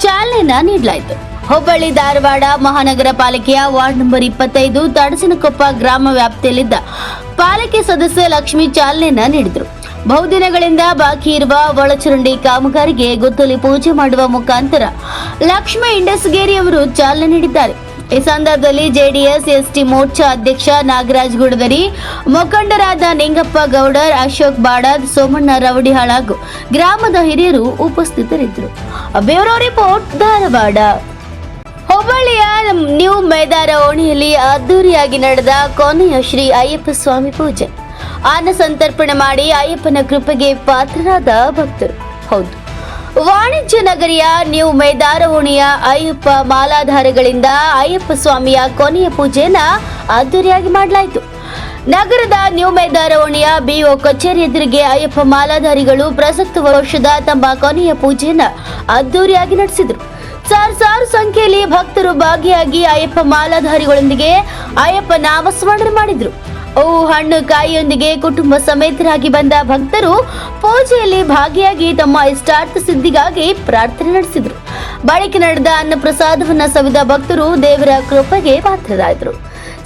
ಚಾಲನೆಯನ್ನ ನೀಡಲಾಯಿತು. ಹುಬ್ಬಳ್ಳಿ ಧಾರವಾಡ ಮಹಾನಗರ ಪಾಲಿಕೆಯ ವಾರ್ಡ್ ನಂಬರ್ 25 ತಡಸಿನಕೊಪ್ಪ ಗ್ರಾಮ ವ್ಯಾಪ್ತಿಯಲ್ಲಿದ್ದ ಪಾಲಿಕೆ ಸದಸ್ಯೆ ಲಕ್ಷ್ಮಿ ಚಾಲನೆಯನ್ನ ನೀಡಿದರು. ಬಹುದಿನಗಳಿಂದ ಬಾಕಿ ಇರುವ ಒಳಚರಂಡಿ ಕಾಮಗಾರಿಗೆ ಗುದ್ದಲಿ ಪೂಜೆ ಮಾಡುವ ಮುಖಾಂತರ ಲಕ್ಷ್ಮಿ ಇಂಡಸ್ಗೇರಿ ಅವರು ಚಾಲನೆ ನೀಡಿದ್ದಾರೆ. ಈ ಸಂದರ್ಭದಲ್ಲಿ ಜೆಡಿಎಸ್ ಎಸ್ಟಿ ಮೋರ್ಚಾ ಅಧ್ಯಕ್ಷ ನಾಗರಾಜ್ ಗುಡದರಿ, ಮುಖಂಡರಾದ ನಿಂಗಪ್ಪ ಗೌಡರ್, ಅಶೋಕ್ ಬಾಡದ್, ಸೋಮಣ್ಣ ರವಡಿಹಾಳ್ ಹಾಗೂ ಗ್ರಾಮದ ಹಿರಿಯರು ಉಪಸ್ಥಿತರಿದ್ದರು. Bureau report Dharwad. ಹುಬ್ಬಳ್ಳಿಯ ನ್ಯೂ ಮೇದಾರ ಓಣಿಯಲ್ಲಿ ಅದ್ದೂರಿಯಾಗಿ ನಡೆದ ಕೊನೆಯ ಶ್ರೀ ಅಯ್ಯಪ್ಪ ಸ್ವಾಮಿ ಪೂಜೆ. ಅನ್ನ ಸಂತರ್ಪಣೆ ಮಾಡಿ ಅಯ್ಯಪ್ಪನ ಕೃಪೆಗೆ ಪಾತ್ರರಾದ ಭಕ್ತರು. ಹೌದು, ವಾಣಿಜ್ಯ ನಗರಿಯ ನ್ಯೂ ಮೇದಾರ ಓಣಿಯ ಅಯ್ಯಪ್ಪ ಮಾಲಾಧಾರಿಗಳಿಂದ ಅಯ್ಯಪ್ಪ ಸ್ವಾಮಿಯ ಕೊನೆಯ ಪೂಜೆಯನ್ನ ಅದ್ದೂರಿಯಾಗಿ ಮಾಡಲಾಯಿತು. ನಗರದ ನ್ಯೂ ಮೇದಾರ ಓಣಿಯ ಬಿಒ ಕಚೇರಿ ಎದುರಿಗೆ ಅಯ್ಯಪ್ಪ ಮಾಲಾಧಾರಿಗಳು ಪ್ರಸಕ್ತ ವರ್ಷದ ತಮ್ಮ ಕೊನೆಯ ಪೂಜೆಯನ್ನ ಅದ್ದೂರಿಯಾಗಿ ನಡೆಸಿದರು. ಸಾವಿರಾರು ಸಂಖ್ಯೆಯಲ್ಲಿ ಭಕ್ತರು ಭಾಗಿಯಾಗಿ ಅಯ್ಯಪ್ಪ ಮಾಲಾಧಾರಿಗಳೊಂದಿಗೆ ಅಯ್ಯಪ್ಪ ನಾಮಸ್ಮರಣೆ ಮಾಡಿದ್ರು. ಹಣ್ಣು ಕಾಯಿಯೊಂದಿಗೆ ಕುಟುಂಬ ಸಮೇತರಾಗಿ ಬಂದ ಭಕ್ತರು ಪೂಜೆಯಲ್ಲಿ ಭಾಗಿಯಾಗಿ ತಮ್ಮ ಇಷ್ಟಾರ್ಥ ಸಿದ್ಧಿಗಾಗಿ ಪ್ರಾರ್ಥನೆ ನಡೆಸಿದ್ರು. ಬಳಿಕ ನಡೆದ ಅನ್ನ ಪ್ರಸಾದವನ್ನ ಸವಿದ ಭಕ್ತರು ದೇವರ ಕೃಪೆಗೆ ಪಾತ್ರರಾದರು.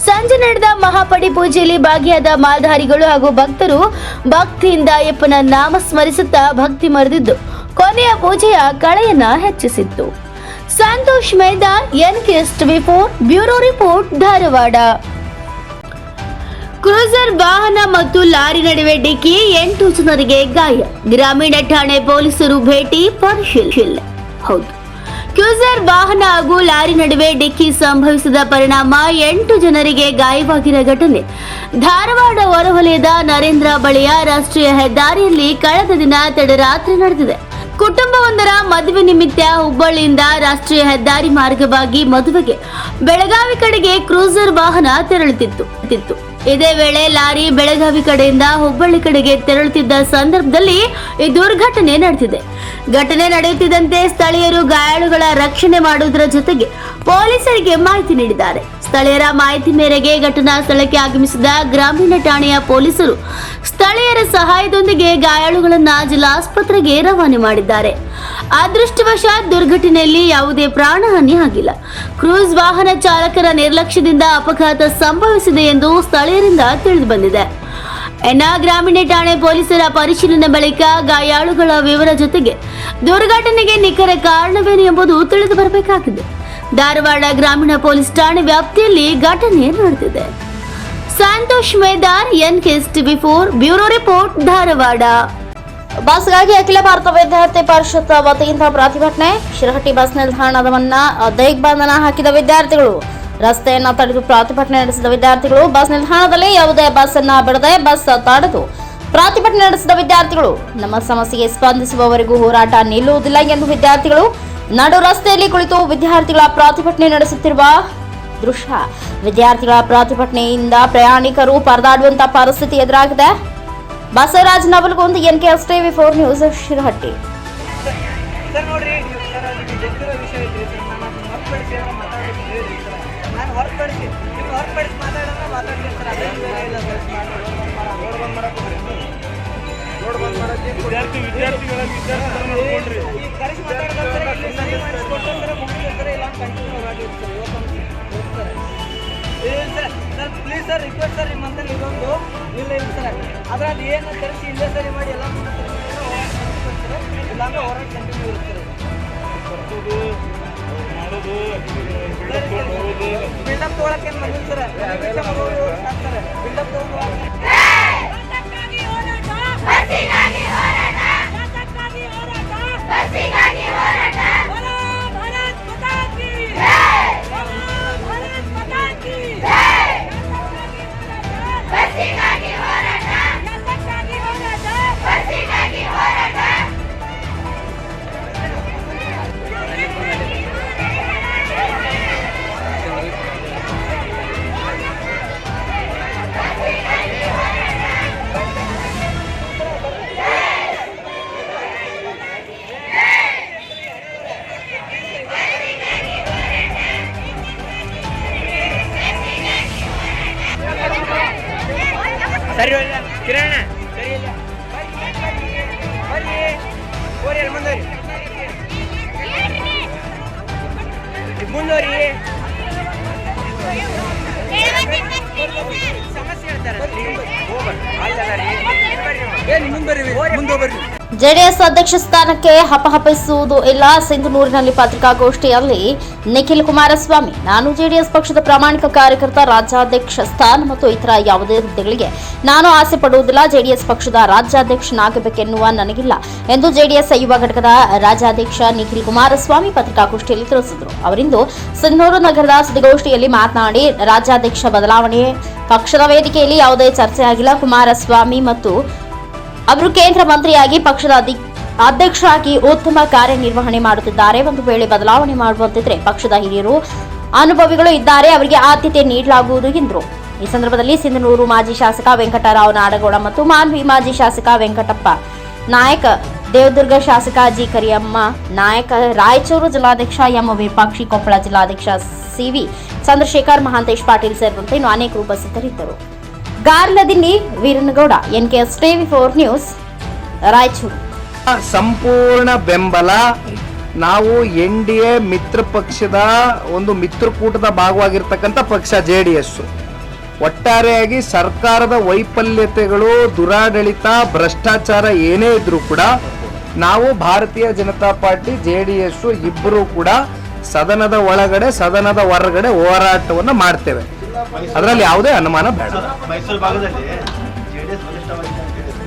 ಸಂಜೆ ನಡೆದ ಮಹಾಪಡಿ ಪೂಜೆಯಲ್ಲಿ ಭಾಗಿಯಾದ ಮಾಲಾಧಾರಿಗಳು ಹಾಗೂ ಭಕ್ತರು ಭಕ್ತಿಯಿಂದ ಅಯ್ಯಪ್ಪನ ನಾಮ ಸ್ಮರಿಸುತ್ತಾ ಭಕ್ತಿ ಮರೆದಿದ್ದು ಕೊನೆಯ ಪೂಜೆಯ ಕಳೆಯನ್ನ ಹೆಚ್ಚಿಸಿತ್ತು. Santosh Meda, NKS24, bureau report Dharwad. Cruiser ವಾಹನ ಮತ್ತು ಲಾರಿ ನಡುವೆ ಡಿಕ್ಕಿ, 8 ಜನರಿಗೆ ಗಾಯ. ಗ್ರಾಮೀಣ ಠಾಣೆ ಪೊಲೀಸರು ಭೇಟಿ ಪರಿಶೀಲನೆ. ಹೌದು, ಕ್ರೂಸರ್ ವಾಹನ ಹಾಗೂ ಲಾರಿ ನಡುವೆ ಡಿಕ್ಕಿ ಸಂಭವಿಸಿದ ಪರಿಣಾಮ 8 ಜನರಿಗೆ ಗಾಯವಾಗಿರುವ ಘಟನೆ ಧಾರವಾಡ ಹೊರವಲಯದ ನರೇಂದ್ರ ಬಳಿಯ ರಾಷ್ಟ್ರೀಯ ಹೆದ್ದಾರಿಯಲ್ಲಿ ಕಳೆದ ದಿನ ತಡರಾತ್ರಿ ನಡೆದಿದೆ. ಕುಟುಂಬವೊಂದರ ಮದುವೆ ನಿಮಿತ್ತ ಹುಬ್ಬಳ್ಳಿಯಿಂದ ರಾಷ್ಟ್ರೀಯ ಹೆದ್ದಾರಿ ಮಾರ್ಗವಾಗಿ ಮದುವೆಗೆ ಬೆಳಗಾವಿ ಕಡೆಗೆ ಕ್ರೂಸರ್ ವಾಹನ ತೆರಳುತ್ತಿತ್ತು. ಇದೇ ವೇಳೆ ಲಾರಿ ಬೆಳಗಾವಿ ಕಡೆಯಿಂದ ಹುಬ್ಬಳ್ಳಿ ಕಡೆಗೆ ತೆರಳುತ್ತಿದ್ದ ಸಂದರ್ಭದಲ್ಲಿ ಈ ದುರ್ಘಟನೆ ನಡೆದಿದೆ. ಘಟನೆ ನಡೆಯುತ್ತಿದ್ದಂತೆ ಸ್ಥಳೀಯರು ಗಾಯಾಳುಗಳ ರಕ್ಷಣೆ ಮಾಡುವುದರ ಜೊತೆಗೆ ಪೊಲೀಸರಿಗೆ ಮಾಹಿತಿ ನೀಡಿದ್ದಾರೆ. ಸ್ಥಳೀಯರ ಮಾಹಿತಿ ಮೇರೆಗೆ ಘಟನಾ ಸ್ಥಳಕ್ಕೆ ಆಗಮಿಸಿದ ಗ್ರಾಮೀಣ ಠಾಣೆಯ ಪೊಲೀಸರು ಸ್ಥಳೀಯರ ಸಹಾಯದೊಂದಿಗೆ ಗಾಯಾಳುಗಳನ್ನ ಜಿಲ್ಲಾಸ್ಪತ್ರೆಗೆ ರವಾನೆ ಮಾಡಿದ್ದಾರೆ. ಅದೃಷ್ಟವಶಾತ್ ದುರ್ಘಟನೆಯಲ್ಲಿ ಯಾವುದೇ ಪ್ರಾಣಹಾನಿ ಆಗಿಲ್ಲ. ಕ್ರೂಸ್ ವಾಹನ ಚಾಲಕರ ನಿರ್ಲಕ್ಷ್ಯದಿಂದ ಅಪಘಾತ ಸಂಭವಿಸಿದೆ ಎಂದು ಸ್ಥಳೀಯರಿಂದ ತಿಳಿದು ಬಂದಿದೆ. ಗ್ರಾಮೀಣ ಠಾಣೆ ಪೊಲೀಸರ ಪರಿಶೀಲನೆ ಬಳಿಕ ಗಾಯಾಳುಗಳ ವಿವರ ಜೊತೆಗೆ ದುರ್ಘಟನೆಗೆ ನಿಖರ ಕಾರಣವೇನು ಎಂಬುದು ತಿಳಿದು ಬರಬೇಕಾಗಿದೆ. ಧಾರವಾಡ ಗ್ರಾಮೀಣ ಪೊಲೀಸ್ ಠಾಣೆ ವ್ಯಾಪ್ತಿಯಲ್ಲಿ ಘಟನೆ ನಡೆದಿದೆ. Santosh Medar, NKSTV4 bureau report, Dharwad. ಬಸ್ಗಾಗಿ ಅಖಿಲ ಭಾರತ ವಿದ್ಯಾರ್ಥಿ ಪರಿಷತ್ ವತಿಯಿಂದ ಪ್ರತಿಭಟನೆ. ಶಿರಹಟ್ಟಿ ಬಸ್ ನಿಲ್ದಾಣವನ್ನ ದಿಗ್ಬಂಧನ ಹಾಕಿದ ವಿದ್ಯಾರ್ಥಿಗಳು, ರಸ್ತೆಯನ್ನ ತಡೆದು ಪ್ರತಿಭಟನೆ ನಡೆಸಿದ ವಿದ್ಯಾರ್ಥಿಗಳು, ಬಸ್ ನಿಲ್ದಾಣದಲ್ಲಿ ಯಾವುದೇ ಬಸ್ ಅನ್ನ ಬಿಡದೆ ಬಸ್ ತಡೆದು ಪ್ರತಿಭಟನೆ ನಡೆಸಿದ ವಿದ್ಯಾರ್ಥಿಗಳು, ನಮ್ಮ ಸಮಸ್ಯೆಗೆ ಸ್ಪಂದಿಸುವವರೆಗೂ ಹೋರಾಟ ನಿಲ್ಲುವುದಿಲ್ಲ ಎಂದು ವಿದ್ಯಾರ್ಥಿಗಳು ನಡು ರಸ್ತೆಯಲ್ಲಿ ಕುಳಿತು ವಿದ್ಯಾರ್ಥಿಗಳ ಪ್ರತಿಭಟನೆ ನಡೆಸುತ್ತಿರುವ ದೃಶ್ಯ. ವಿದ್ಯಾರ್ಥಿಗಳ ಪ್ರತಿಭಟನೆಯಿಂದ ಪ್ರಯಾಣಿಕರು ಪರದಾಡುವಂತಹ ಪರಿಸ್ಥಿತಿ ಎದುರಾಗಿದೆ. Basavaraj Navalgund, NKSTV4 news, Shirahatti. Sir ನೋಡ್ರಿ ಸರ್, ಅದಕ್ಕೆ ಗೊತ್ತಿರೋ ವಿಷಯ ಐತ್ರಿ ಸರ್. ನಾನು ಹೊರತುಪಡಿಸಿ ಮಾತಾಡೋದು ಸರ್, ನಾನು ಹೊರತುಪಡಿಸಿ ನೀವು ಹೊರತುಪಡಿಸಿ ಮಾತಾಡೋಣ ಮಾತಾಡ್ತೀನಿ ಸರ್. ಅದೇನು ಬೇರೆ ಇಲ್ಲ ಸರ್. ರೋಡ್ ಬಂದ್ ಮಾಡಕ್ಕೆ ಈಗ ಕರೆಸಿ ಮಾತಾಡೋದು ಸರ್, ಇಲ್ಲಿ ಸರಿ ಮಾಡಿಸ್ಕೊಟ್ಟು ಸರ್, ಮುಗಿದ ಸರ್, ಇಲ್ಲ ಕಂಟಿನ್ಯೂ ಆಗಿತ್ತು ಸರ್. ಹೋಗ್ತಾರೆ ಇಲ್ಲ sir. Sir please sir, request sir, ನಿಮ್ಮ ಅಂತ ಇದೊಂದು ಇಲ್ಲ ಇಲ್ಲ ಸರ್. ಅದ್ರಲ್ಲಿ ಏನು ಕರೆಸಿ ಇಲ್ಲೇ ಸರಿ ಮಾಡಿ ಎಲ್ಲ ಇಲ್ಲಾಂದ್ರೆ ಹೋರಾಟ ಕಂಟಿನ್ಯೂ ಇರುತ್ತೆ. ಬಿಲ್ಡಪ್ ತೊಗೊಳಕ್ಕೆ ಏನು ಬಂದಿಲ್ಲ ಸರ್. ಬಿಲ್ಡಪ್ ತೊಗೊಂಡು ಸರಿ ಇಲ್ಲ ಕಿರಣ ಸರಿ ಇಲ್ಲ ಬರ್ರಿ ಹೋರಿ ಅಲ್ಲಿ ಮುಂದೋರಿ ಮುಂದೋರಿ ಸಮಸ್ಯೆ ಹೇಳ್ತಾರೆ. ಜೆಡಿಎಸ್ ಅಧ್ಯಕ್ಷ ಸ್ಥಾನಕ್ಕೆ ಹಪಹಪಿಸುವುದು ಇಲ್ಲ. ಸಿಂಧನೂರಿನಲ್ಲಿ ಪತ್ರಿಕಾಗೋಷ್ಠಿಯಲ್ಲಿ ನಿಖಿಲ್ ಕುಮಾರಸ್ವಾಮಿ, ನಾನು ಜೆಡಿಎಸ್ ಪಕ್ಷದ ಪ್ರಾಮಾಣಿಕ ಕಾರ್ಯಕರ್ತ, ರಾಜ್ಯಾಧ್ಯಕ್ಷ ಸ್ಥಾನ ಮತ್ತು ಇತರ ಯಾವುದೇ ಹುದ್ದೆಗಳಿಗೆ ನಾನು ಆಸೆ ಪಡುವುದಿಲ್ಲ. ಜೆಡಿಎಸ್ ಪಕ್ಷದ ರಾಜ್ಯಾಧ್ಯಕ್ಷನಾಗಬೇಕೆನ್ನುವ ನನಗಿಲ್ಲ ಎಂದು ಜೆಡಿಎಸ್ ಯುವ ಘಟಕದ ರಾಜ್ಯಾಧ್ಯಕ್ಷ ನಿಖಿಲ್ ಕುಮಾರಸ್ವಾಮಿ ಪತ್ರಿಕಾಗೋಷ್ಠಿಯಲ್ಲಿ ತಿಳಿಸಿದರು. ಅವರಿಂದು ಸಿಂಧನೂರು ನಗರದ ಸುದ್ದಿಗೋಷ್ಠಿಯಲ್ಲಿ ಮಾತನಾಡಿ, ರಾಜ್ಯಾಧ್ಯಕ್ಷ ಬದಲಾವಣೆ ಪಕ್ಷದ ವೇದಿಕೆಯಲ್ಲಿ ಯಾವುದೇ ಚರ್ಚೆ ಆಗಿಲ್ಲ. ಕುಮಾರಸ್ವಾಮಿ ಮತ್ತು ಅವರು ಕೇಂದ್ರ ಮಂತ್ರಿಯಾಗಿ ಪಕ್ಷದ ಅಧ್ಯಕ್ಷರಾಗಿ ಉತ್ತಮ ಕಾರ್ಯನಿರ್ವಹಣೆ ಮಾಡುತ್ತಿದ್ದಾರೆ. ಒಂದು ವೇಳೆ ಬದಲಾವಣೆ ಮಾಡುವಂತಿದ್ರೆ ಪಕ್ಷದ ಹಿರಿಯರು ಅನುಭವಿಗಳು ಇದ್ದಾರೆ, ಅವರಿಗೆ ಆದ್ಯತೆ ನೀಡಲಾಗುವುದು ಎಂದರು. ಈ ಸಂದರ್ಭದಲ್ಲಿ ಸಿಂಧನೂರು ಮಾಜಿ ಶಾಸಕ ವೆಂಕಟರಾವ್ ನಾಡಗೌಡ ಮತ್ತು ಮಾನ್ವಿ ಮಾಜಿ ಶಾಸಕ ವೆಂಕಟಪ್ಪ ನಾಯಕ, ದೇವದುರ್ಗ ಶಾಸಕ ಜಿ ಕರಿಯಮ್ಮ ನಾಯಕ, ರಾಯಚೂರು ಜಿಲ್ಲಾಧ್ಯಕ್ಷ ಎಂ ವಿರೂಪಾಕ್ಷಿ, ಕೊಪ್ಪಳ ಜಿಲ್ಲಾಧ್ಯಕ್ಷ CV ಚಂದ್ರಶೇಖರ್, ಮಹಾಂತೇಶ್ ಪಾಟೀಲ್ ಸೇರಿದಂತೆ ಇನ್ನು ಅನೇಕರು ಉಪಸ್ಥಿತರಿದ್ದರು. Garladinni Veeranagouda, NKSTV4 news, Raichur. ಸಂಪೂರ್ಣ ಬೆಂಬಲ. ನಾವು NDA ಮಿತ್ರ ಪಕ್ಷದ ಒಂದು ಮಿತ್ರಕೂಟದ ಭಾಗವಾಗಿರ್ತಕ್ಕಂಥ ಪಕ್ಷ JDS. ಒಟ್ಟಾರೆಯಾಗಿ ಸರ್ಕಾರದ ವೈಫಲ್ಯತೆಗಳು, ದುರಾಡಳಿತ, ಭ್ರಷ್ಟಾಚಾರ ಏನೇ ಇದ್ರೂ ಕೂಡ ನಾವು ಭಾರತೀಯ ಜನತಾ ಪಾರ್ಟಿ JDS ಇಬ್ಬರು ಕೂಡ ಸದನದ ಒಳಗಡೆ ಸದನದ ಹೊರಗಡೆ ಹೋರಾಟವನ್ನು ಮಾಡ್ತೇವೆ. ಅದರಲ್ಲಿ ಯಾವುದೇ ಅನುಮಾನ ಬೇಡ. ಮೈಸೂರು ಭಾಗದಲ್ಲಿ JDS ಬಲಿಷ್ಠವಾಗಿದೆ ಅಂತ ಹೇಳಿದ್ರು.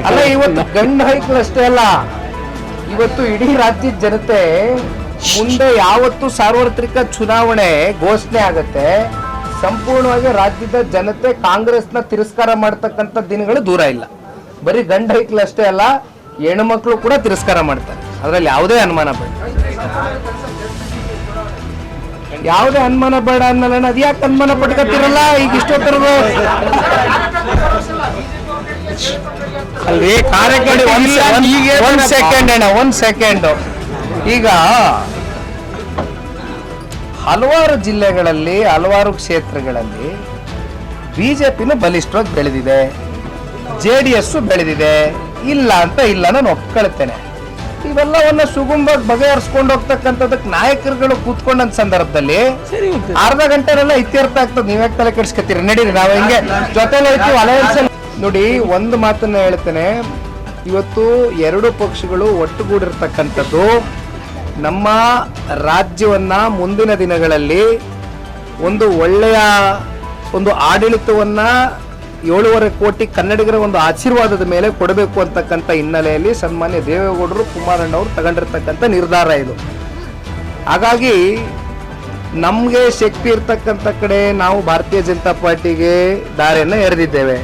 ಅಲ್ಲ, ಇವತ್ತು ಗಂಡು ಹೈಕಳು ಅಷ್ಟೇ ಅಲ್ಲ, ಇವತ್ತು ಇಡೀ ರಾಜ್ಯದ ಜನತೆ ಮುಂದೆ ಯಾವತ್ತು ಸಾರ್ವತ್ರಿಕ ಚುನಾವಣೆ ಘೋಷಣೆ ಆಗತ್ತೆ, ಸಂಪೂರ್ಣವಾಗಿ ರಾಜ್ಯದ ಜನತೆ ಕಾಂಗ್ರೆಸ್ನ ತಿರಸ್ಕಾರ ಮಾಡ್ತಕ್ಕಂಥ ದಿನಗಳು ದೂರ ಇಲ್ಲ. ಬರೀ ಗಂಡು ಹೈಕಳು ಅಷ್ಟೇ ಅಲ್ಲ, ಹೆಣ್ಮಕ್ಳು ಕೂಡ ತಿರಸ್ಕಾರ ಮಾಡ್ತಾರೆ. ಅದರಲ್ಲಿ ಯಾವುದೇ ಅನುಮಾನ ಬೇಡ. ಯಾವುದೇ ಅನುಮಾನ ಬೇಡ ಅನ್ನಲ್ಲ, ಅದು ಯಾಕೆ ಅನುಮಾನ ಪಟ್ಕೊತಿರಲ್ಲ ಈಗ ಇಷ್ಟೊತ್ತರದು ಅಲ್ರಿ ಕಾರ್ಯಕರ್ತ ಒಂದ್ ಸೆಕೆಂಡ್ ಈಗ ಹಲವಾರು ಜಿಲ್ಲೆಗಳಲ್ಲಿ ಹಲವಾರು ಕ್ಷೇತ್ರಗಳಲ್ಲಿ ಬಿಜೆಪಿನೂ ಬಲಿಷ್ಠವಾಗಿ ಬೆಳೆದಿದೆ, JDS ಬೆಳೆದಿದೆ, ಇಲ್ಲ ಅಂತ ಇಲ್ಲ ನಾನು ಒಪ್ಕೊಳ್ತೇನೆ. ಇವೆಲ್ಲವನ್ನ ಸುಗಮವಾಗಿ ಬಗೆಹರಿಸ್ಕೊಂಡು ಹೋಗ್ತಕ್ಕಂಥದಕ್ಕೆ ನಾಯಕರುಗಳು ಕೂತ್ಕೊಂಡ ಸಂದರ್ಭದಲ್ಲಿ ಅರ್ಧ ಗಂಟೆನೆಲ್ಲ ಇತ್ಯರ್ಥ ಆಗ್ತದೆ. ನೀವ್ಯಾಕೆ ತಲೆ ಕೆಡಿಸ್ಕೊತೀರಿ? ನಡೀರಿ, ನಾವು ಹಿಂಗೆ ಜೊತೆಲೆ ಇರ್ತೀವಿ ಅಲಯನ್ಸ್. ನೋಡಿ, ಒಂದು ಮಾತನ್ನ ಹೇಳ್ತೇನೆ, ಇವತ್ತು ಎರಡು ಪಕ್ಷಗಳು ಒಟ್ಟುಗೂಡಿರ್ತಕ್ಕಂಥದ್ದು ನಮ್ಮ ರಾಜ್ಯವನ್ನ ಮುಂದಿನ ದಿನಗಳಲ್ಲಿ ಒಂದು ಒಳ್ಳೆಯ ಒಂದು ಆಡಳಿತವನ್ನ 7.5 ಕೋಟಿ ಕನ್ನಡಿಗರ ಒಂದು ಆಶೀರ್ವಾದದ ಮೇಲೆ ಕೊಡಬೇಕು ಅಂತಕ್ಕಂಥ ಹಿನ್ನೆಲೆಯಲ್ಲಿ ಸನ್ಮಾನ್ಯ ದೇವೇಗೌಡರು, ಕುಮಾರಣ್ಣವರು ತಗೊಂಡಿರ್ತಕ್ಕಂಥ ನಿರ್ಧಾರ ಇದು. ಹಾಗಾಗಿ ನಮಗೆ ಶಕ್ತಿ ಇರ್ತಕ್ಕಂಥ ಕಡೆ ನಾವು ಭಾರತೀಯ ಜನತಾ ಪಾರ್ಟಿಗೆ ದಾರಿಯನ್ನು ಎರೆದಿದ್ದೇವೆ,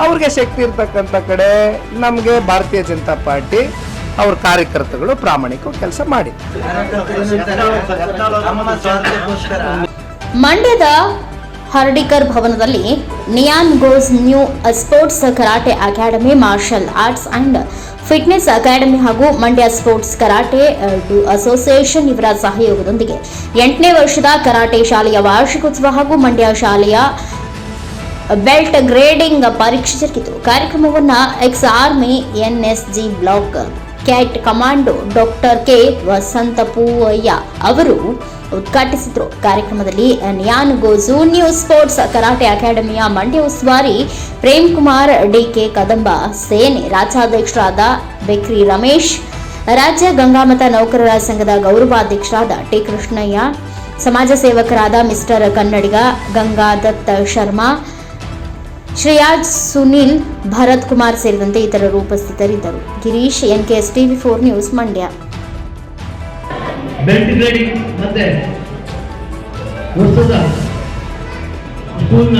ಅವ್ರಿಗೆ ಶಕ್ತಿ ಇರ್ತಕ್ಕಂಥ ಕಡೆ ನಮಗೆ ಭಾರತೀಯ ಜನತಾ ಪಾರ್ಟಿ ಅವ್ರ ಕಾರ್ಯಕರ್ತಗಳು ಪ್ರಾಮಾಣಿಕ ಕೆಲಸ ಮಾಡಿ. ಮಂಡ್ಯದ ಹರ್ಡಿಕರ್ ಭವನದಲ್ಲಿ neon goes new sports karate academy, martial arts and fitness academy ಹಾಗೂ ಮಂಡ್ಯ ಸ್ಪೋರ್ಟ್ಸ್ ಕರಾಟೆ ಅಸೋಸಿಯೇಷನ್ ಇವರ ಸಹಯೋಗದೊಂದಿಗೆ 8ನೇ ವರ್ಷದ ಕರಾಟೆ ಶಾಲೆಯ ವಾರ್ಷಿಕೋತ್ಸವ ಹಾಗೂ ಮಂಡ್ಯ ಶಾಲೆಯ ಬೆಲ್ಟ್ ಗ್ರೇಡಿಂಗ್ ಪರೀಕ್ಷೆ ಜರುಗಿತು. ಕಾರ್ಯಕ್ರಮವನ್ನು ex army NSG black cat commando doctor K Vasanthapoovaiah ಅವರು ಉದ್ಘಾಟಿಸಿದರು. ಕಾರ್ಯಕ್ರಮದಲ್ಲಿ ನಿಯಾನ್ ಗೋಜು ನ್ಯೂ ಸ್ಪೋರ್ಟ್ಸ್ ಕರಾಟೆ ಅಕಾಡೆಮಿಯ ಮಂಡ್ಯ ಉಸ್ತುವಾರಿ ಪ್ರೇಮ್ ಕುಮಾರ್, DK ಕದಂಬ, ಸೇನೆ ರಾಜ್ಯಾಧ್ಯಕ್ಷರಾದ ಬೆಕ್ರಿ ರಮೇಶ್, ರಾಜ್ಯ ಗಂಗಾಮತ ನೌಕರರ ಸಂಘದ ಗೌರವಾಧ್ಯಕ್ಷರಾದ T ಕೃಷ್ಣಯ್ಯ, ಸಮಾಜ ಸೇವಕರಾದ ಮಿಸ್ಟರ್ ಕನ್ನಡಿಗ ಗಂಗಾದತ್ತ ಶರ್ಮಾ, ಶ್ರೇಯಾಜ್, ಸುನಿಲ್, ಭರತ್ ಕುಮಾರ್ ಸೇರಿದಂತೆ ಇತರರು ಉಪಸ್ಥಿತರಿದ್ದರು. Girish, NKS TV4 news, Mandya. Belt grading ಮತ್ತೆ ವರ್ಷದ ಸ್ಕೂಲ್ನ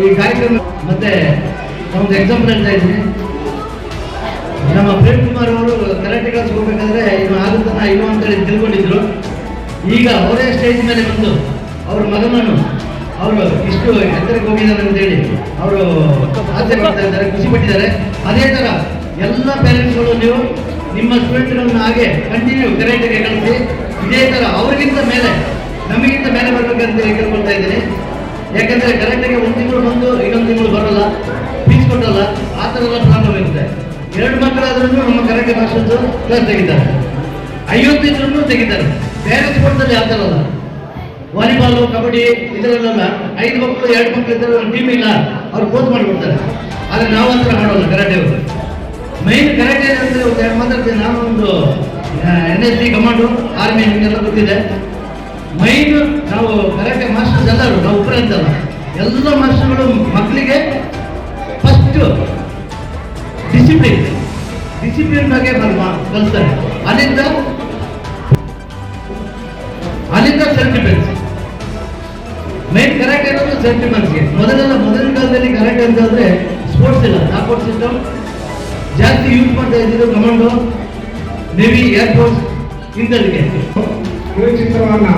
ಈ ಕಾರ್ಯಕ್ರಮ ಮತ್ತೆ ಒಂದು ಎಕ್ಸಾಂಪಲ್ ಹೇಳ್ತಾ ಇದ್ದೀನಿ. ನಮ್ಮ ಪ್ರೇಮ್ ಕುಮಾರ್ ಅವರು ಕರಾಟೆ ಕ್ಲಾಸ್ ಹೋಗ್ಬೇಕಾದ್ರೆ ಇನ್ನು ಆಗುತ್ತಾನ ಇನ್ನು ಅಂತೇಳಿ ತಿಳ್ಕೊಂಡಿದ್ರು. ಈಗ ಅವರೇ ಸ್ಟೇಜ್ ಮೇಲೆ ಬಂದು ಅವ್ರ ಮಗನನ್ನು ಅವರು ಇಷ್ಟು ಎತ್ತರಕ್ಕೆ ಹೋಗಿದ್ದಾರೆ ಅಂತೇಳಿ ಅವರು ಆಸೆ ಪಡ್ತಾ ಇದ್ದಾರೆ, ಖುಷಿ ಪಟ್ಟಿದ್ದಾರೆ. ಅದೇ ಥರ ಎಲ್ಲ ಪೇರೆಂಟ್ಸ್ಗಳು ನೀವು ನಿಮ್ಮ ಸ್ಟೂಡೆಂಟ್ಗಳನ್ನು ಹಾಗೆ ಕಂಟಿನ್ಯೂ ಕರಾಟೆಗೆ ಕಳಿಸಿ, ಇದೇ ಥರ ಅವ್ರಿಗಿಂತ ಮೇಲೆ ನಮಗಿಂತ ಮೇಲೆ ಬರ್ಬೇಕಂತ ಕೇಳ್ಕೊಳ್ತಾ ಇದ್ದೀನಿ. ಯಾಕಂದರೆ ಕರಾಟೆಗೆ 1 ತಿಂಗಳು ಬಂದು ಇನ್ನೊಂದು ತಿಂಗಳು ಬರೋಲ್ಲ, ಫೀಸ್ ಕೊಟ್ಟಲ್ಲ, ಆ ಥರ ಎಲ್ಲ ಪ್ರಾಬ್ಲಮ್ ಇರುತ್ತೆ. 2 ಮಕ್ಕಳಾದ್ರೂ ನಮ್ಮ ಕರಾಟೆ ಮಾಸ್ಟರ್ಸ್ ಕ್ಲಾಸ್ ತೆಗಿತಾರೆ, 50 ಇದ್ರೂ ತೆಗಿತಾರೆ. ಬೇರೆ ಸ್ಪೋರ್ಟ್ಸಲ್ಲಿ ಆ ಥರ ಅಲ್ಲ, ವಾಲಿಬಾಲು, ಕಬಡ್ಡಿ ಇದರಲ್ಲೆಲ್ಲ 5 ಮಕ್ಕಳು 2 ಮಕ್ಕಳು ಇದ್ದರೆ ಒಂದು ಟೀಮ್ ಇಲ್ಲ, ಅವ್ರು ಕೋಚ್ ಮಾಡಿಕೊಡ್ತಾರೆ. ಆದರೆ ನಾವು ಆ ಥರ ಮಾಡೋಲ್ಲ ಕರಾಟೆಯವರು. ಮೈನ್ ಕರಾಟೆ ಅಂದರೆ ಒಂದು ಮಾತಾಡ್ತೀನಿ ನಾನು, ಒಂದು NSG ಕಮಾಂಡು ಆರ್ಮಿ ನಿಮಗೆಲ್ಲ ಗೊತ್ತಿದೆ. ಮೈನ್ ನಾವು ಕರಾಟೆ ಮಾಸ್ಟರ್ಸ್ ಎಲ್ಲರೂ, ನಾವು ಒಬ್ಬರೇ ಅಂತಲ್ಲ, ಎಲ್ಲ ಮಾಸ್ಟರ್ಗಳು ಮಕ್ಕಳಿಗೆ ಫಸ್ಟ್ ಡಿಸಿಪ್ಲಿನ್ ಬಗ್ಗೆ ಕಲಿಸ್ತಾರೆ. ಅಲ್ಲಿಂದ ಸೆಲ್ಫ್ ಡಿಫೆನ್ಸ್. ಮೈನ್ ಕರಾಟೆ ಅನ್ನೋದು ಸೆಲ್ಫ್ ಡಿಫೆನ್ಸ್ಗೆ. ಮೊದಲಿನ ಕಾಲದಲ್ಲಿ ಕರಾಟೆ ಅಂತಂದ್ರೆ ಸ್ಪೋರ್ಟ್ಸ್ ಇಲ್ಲ, ನಾಕೌಟ್ ಸಿಸ್ಟಮ್ ಜಾಸ್ತಿ ಯೂಸ್ ಮಾಡ್ತಾ ಇದ್ದಿದ್ದು ಕಮಾಂಡೋ, ನೇವಿ, ಏರ್ಫೋರ್ಸ್ ಇಂಥಲ್ಲಿಗೆ. ಚಿತ್ರವನ್ನ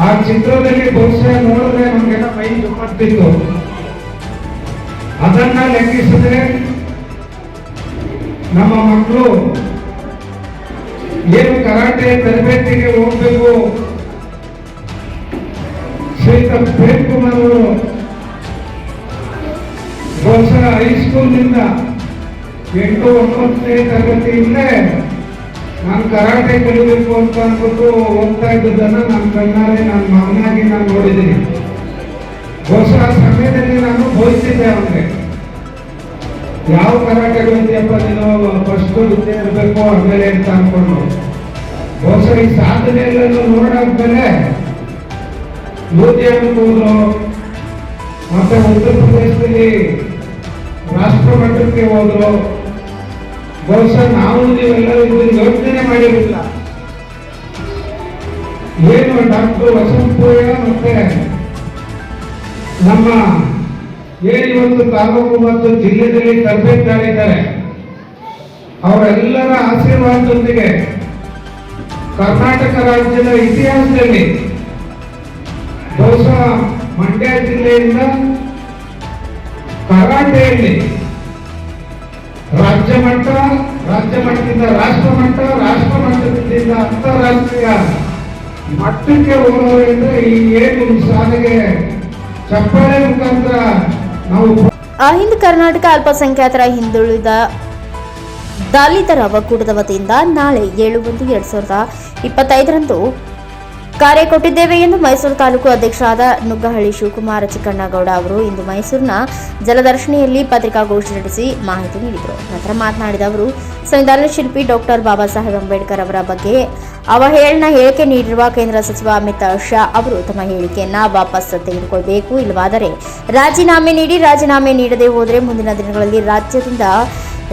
ಆ ಚಿತ್ರದಲ್ಲಿ ಬಹುಶಃ ನೋಡಿದ್ರೆ ನಮಗೆಲ್ಲ ಮೈ ಜುಮ್ಮತ್ತಿತ್ತು. ಅದನ್ನ ಲೆಕ್ಕಿಸಿದ್ರೆ ನಮ್ಮ ಮಕ್ಕಳು ಏನು ಕರಾಟೆ ತರಬೇತಿಗೆ ಹೋಗ್ಬೇಕು, ಶ್ರೀಯುತ ಪ್ರೇಮ್ ಕುಮಾರ್ ಅವರು ಬಹುಶಃ ಹೈಸ್ಕೂಲ್ನಿಂದ 8-9ನೇ ತರಗತಿಯಿಂದಲೇ ನಾನು ಕರಾಟೆ ಕಲಿಬೇಕು ಅಂತ ಅಂದ್ಬಿಟ್ಟು ಹೋಗ್ತಾ ಇದ್ದದನ್ನ ನನ್ನ ಕಣ್ಣಾರೆ ನನ್ನ ಮಗನಾಗಿ ನಾನು ನೋಡಿದ್ದೀನಿ. ಬಹುಶಃ ಆ ಸಮಯದಲ್ಲಿ ನಾನು ಬೋಧಿಸಿದ್ದೆ ಅವನಿಗೆ, ಯಾವ ಕರಾಟೆ ಬಂದಿಯಪ್ಪ ನೀನು ಫಸ್ಟ್ ವಿದ್ಯೆ ಇರಬೇಕು ಆಮೇಲೆ ಅಂತ ಅನ್ಕೊಂಡು. ಬಹುಶಃ ಈ ಸಾಧನೆ ಎಲ್ಲ ನೋಡಾದ್ಮೇಲೆ ಲೂಧಿಯಾನಕ್ಕೆ ಹೋದ್ರು, ಮತ್ತೆ ಉತ್ತರ ಪ್ರದೇಶದಲ್ಲಿ ರಾಷ್ಟ್ರ ಮಟ್ಟಕ್ಕೆ ಹೋದ್ರು. ಬಹುಶಃ ನಾವು ನೀವೆಲ್ಲರೂ ಇದನ್ನು ಯೋಚನೆ ಮಾಡಿರಲಿಲ್ಲ. ಏನು ಡಾಕ್ಟರ್ ವಸಂತಪೂವಯ್ಯ ಮತ್ತೆ ನಮ್ಮ ಇವತ್ತು ತಾಲೂಕು ಮತ್ತು ಜಿಲ್ಲೆಯಲ್ಲಿ ತರಬೇತಿದ್ದಾರೆ, ಅವರೆಲ್ಲರ ಆಶೀರ್ವಾದದೊಂದಿಗೆ ಕರ್ನಾಟಕ ರಾಜ್ಯದ ಇತಿಹಾಸದಲ್ಲಿ ಬಹುಶಃ ಮಂಡ್ಯ ಜಿಲ್ಲೆಯಿಂದ ಕರಾಟೆಯಲ್ಲಿ ರಾಜ್ಯ ಮಟ್ಟದಿಂದ ರಾಷ್ಟ್ರ ಮಟ್ಟ, ರಾಷ್ಟ್ರ ಮಟ್ಟದಿಂದ ಅಂತಾರಾಷ್ಟ್ರೀಯ ಮಟ್ಟಕ್ಕೆ ಹೋಗೋದ್ರಿಂದ ಈ ಏನು ಸಾಧನೆಗೆ ಚಪ್ಪಾಳೆ ಮುಖಾಂತರ ನಾವು ಅಹಿಂದ ಕರ್ನಾಟಕ ಅಲ್ಪಸಂಖ್ಯಾತರ ಹಿಂದುಳಿದ ದಲಿತರ ಒಕ್ಕೂಟದ ವತಿಯಿಂದ ನಾಳೆ 7/1/2025 ಕಾರ್ಯ ಕೊಟ್ಟಿದ್ದೇವೆ ಎಂದು ಮೈಸೂರು ತಾಲೂಕು ಅಧ್ಯಕ್ಷರಾದ ನುಗ್ಗಹಳ್ಳಿ ಶಿವಕುಮಾರ ಚಿಕ್ಕಣ್ಣಗೌಡ ಅವರು ಇಂದು ಮೈಸೂರಿನ ಜಲದರ್ಶಿನಿಯಲ್ಲಿ ಪತ್ರಿಕಾಗೋಷ್ಠಿ ನಡೆಸಿ ಮಾಹಿತಿ ನೀಡಿದರು. ನಂತರ ಮಾತನಾಡಿದ ಅವರು, ಸಂವಿಧಾನ ಶಿಲ್ಪಿ ಡಾಕ್ಟರ್ ಬಾಬಾ ಸಾಹೇಬ್ ಅಂಬೇಡ್ಕರ್ ಅವರ ಬಗ್ಗೆ ಅವಹೇಳನ ಹೇಳಿಕೆ ನೀಡಿರುವ ಕೇಂದ್ರ ಸಚಿವ ಅಮಿತ್ ಶಾ ಅವರು ತಮ್ಮ ಹೇಳಿಕೆಯನ್ನ ವಾಪಸ್ ತೆಗೆದುಕೊಳ್ಳಬೇಕು, ಇಲ್ಲವಾದರೆ ರಾಜೀನಾಮೆ ನೀಡಿ, ರಾಜೀನಾಮೆ ನೀಡದೆ ಹೋದರೆ ಮುಂದಿನ ದಿನಗಳಲ್ಲಿ ರಾಜ್ಯದಿಂದ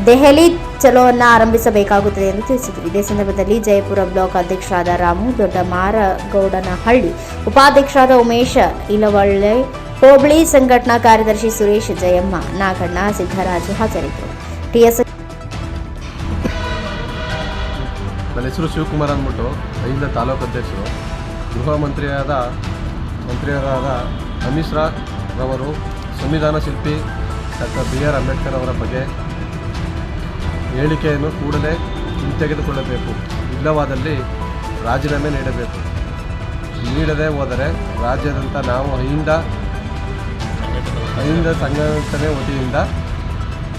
ದೆಹಲಿ ಚಲೋವನ್ನು ಆರಂಭಿಸಬೇಕಾಗುತ್ತದೆ ಎಂದು ತಿಳಿಸಿದರು. ಇದೇ ಸಂದರ್ಭದಲ್ಲಿ ಜಯಪುರ ಬ್ಲಾಕ್ ಅಧ್ಯಕ್ಷರಾದ ರಾಮು, ದೊಡ್ಡ ಮಾರಗೌಡನಹಳ್ಳಿ, ಉಪಾಧ್ಯಕ್ಷರಾದ ಉಮೇಶ್ ಇಲವಳ್ಳೆ, ಹೋಬಳಿ ಸಂಘಟನಾ ಕಾರ್ಯದರ್ಶಿ ಸುರೇಶ್, ಜಯಮ್ಮ, ನಾಗಣ್ಣ, ಸಿದ್ದರಾಜು ಹಾಜರಿದ್ದರು. ಟಿಎಸ್ ನನ್ನ ಹೆಸರು ಶಿವಕುಮಾರ್ ಅಂದ್ಬಿಟ್ಟು ಅಹಿಂದ ತಾಲೂಕು ಅಧ್ಯಕ್ಷರು. ಗೃಹ ಮಂತ್ರಿಯಾದ ಅಮಿತ್ ಶಾ ರವರು ಸಂವಿಧಾನ ಶಿಲ್ಪಿ ಡಾಕ್ಟರ್ BR ಅಂಬೇಡ್ಕರ್ ಅವರ ಬಗ್ಗೆ ಹೇಳಿಕೆಯನ್ನು ಕೂಡಲೇ ಹಿಂತೆಗೆದುಕೊಳ್ಳಬೇಕು, ಇಲ್ಲವಾದಲ್ಲಿ ರಾಜೀನಾಮೆ ನೀಡಬೇಕು. ನೀಡದೆ ಹೋದರೆ ರಾಜ್ಯಾದ್ಯಂತ ನಾವು ಅಹಿಂದ ಸಂಘಟನೆ ವತಿಯಿಂದ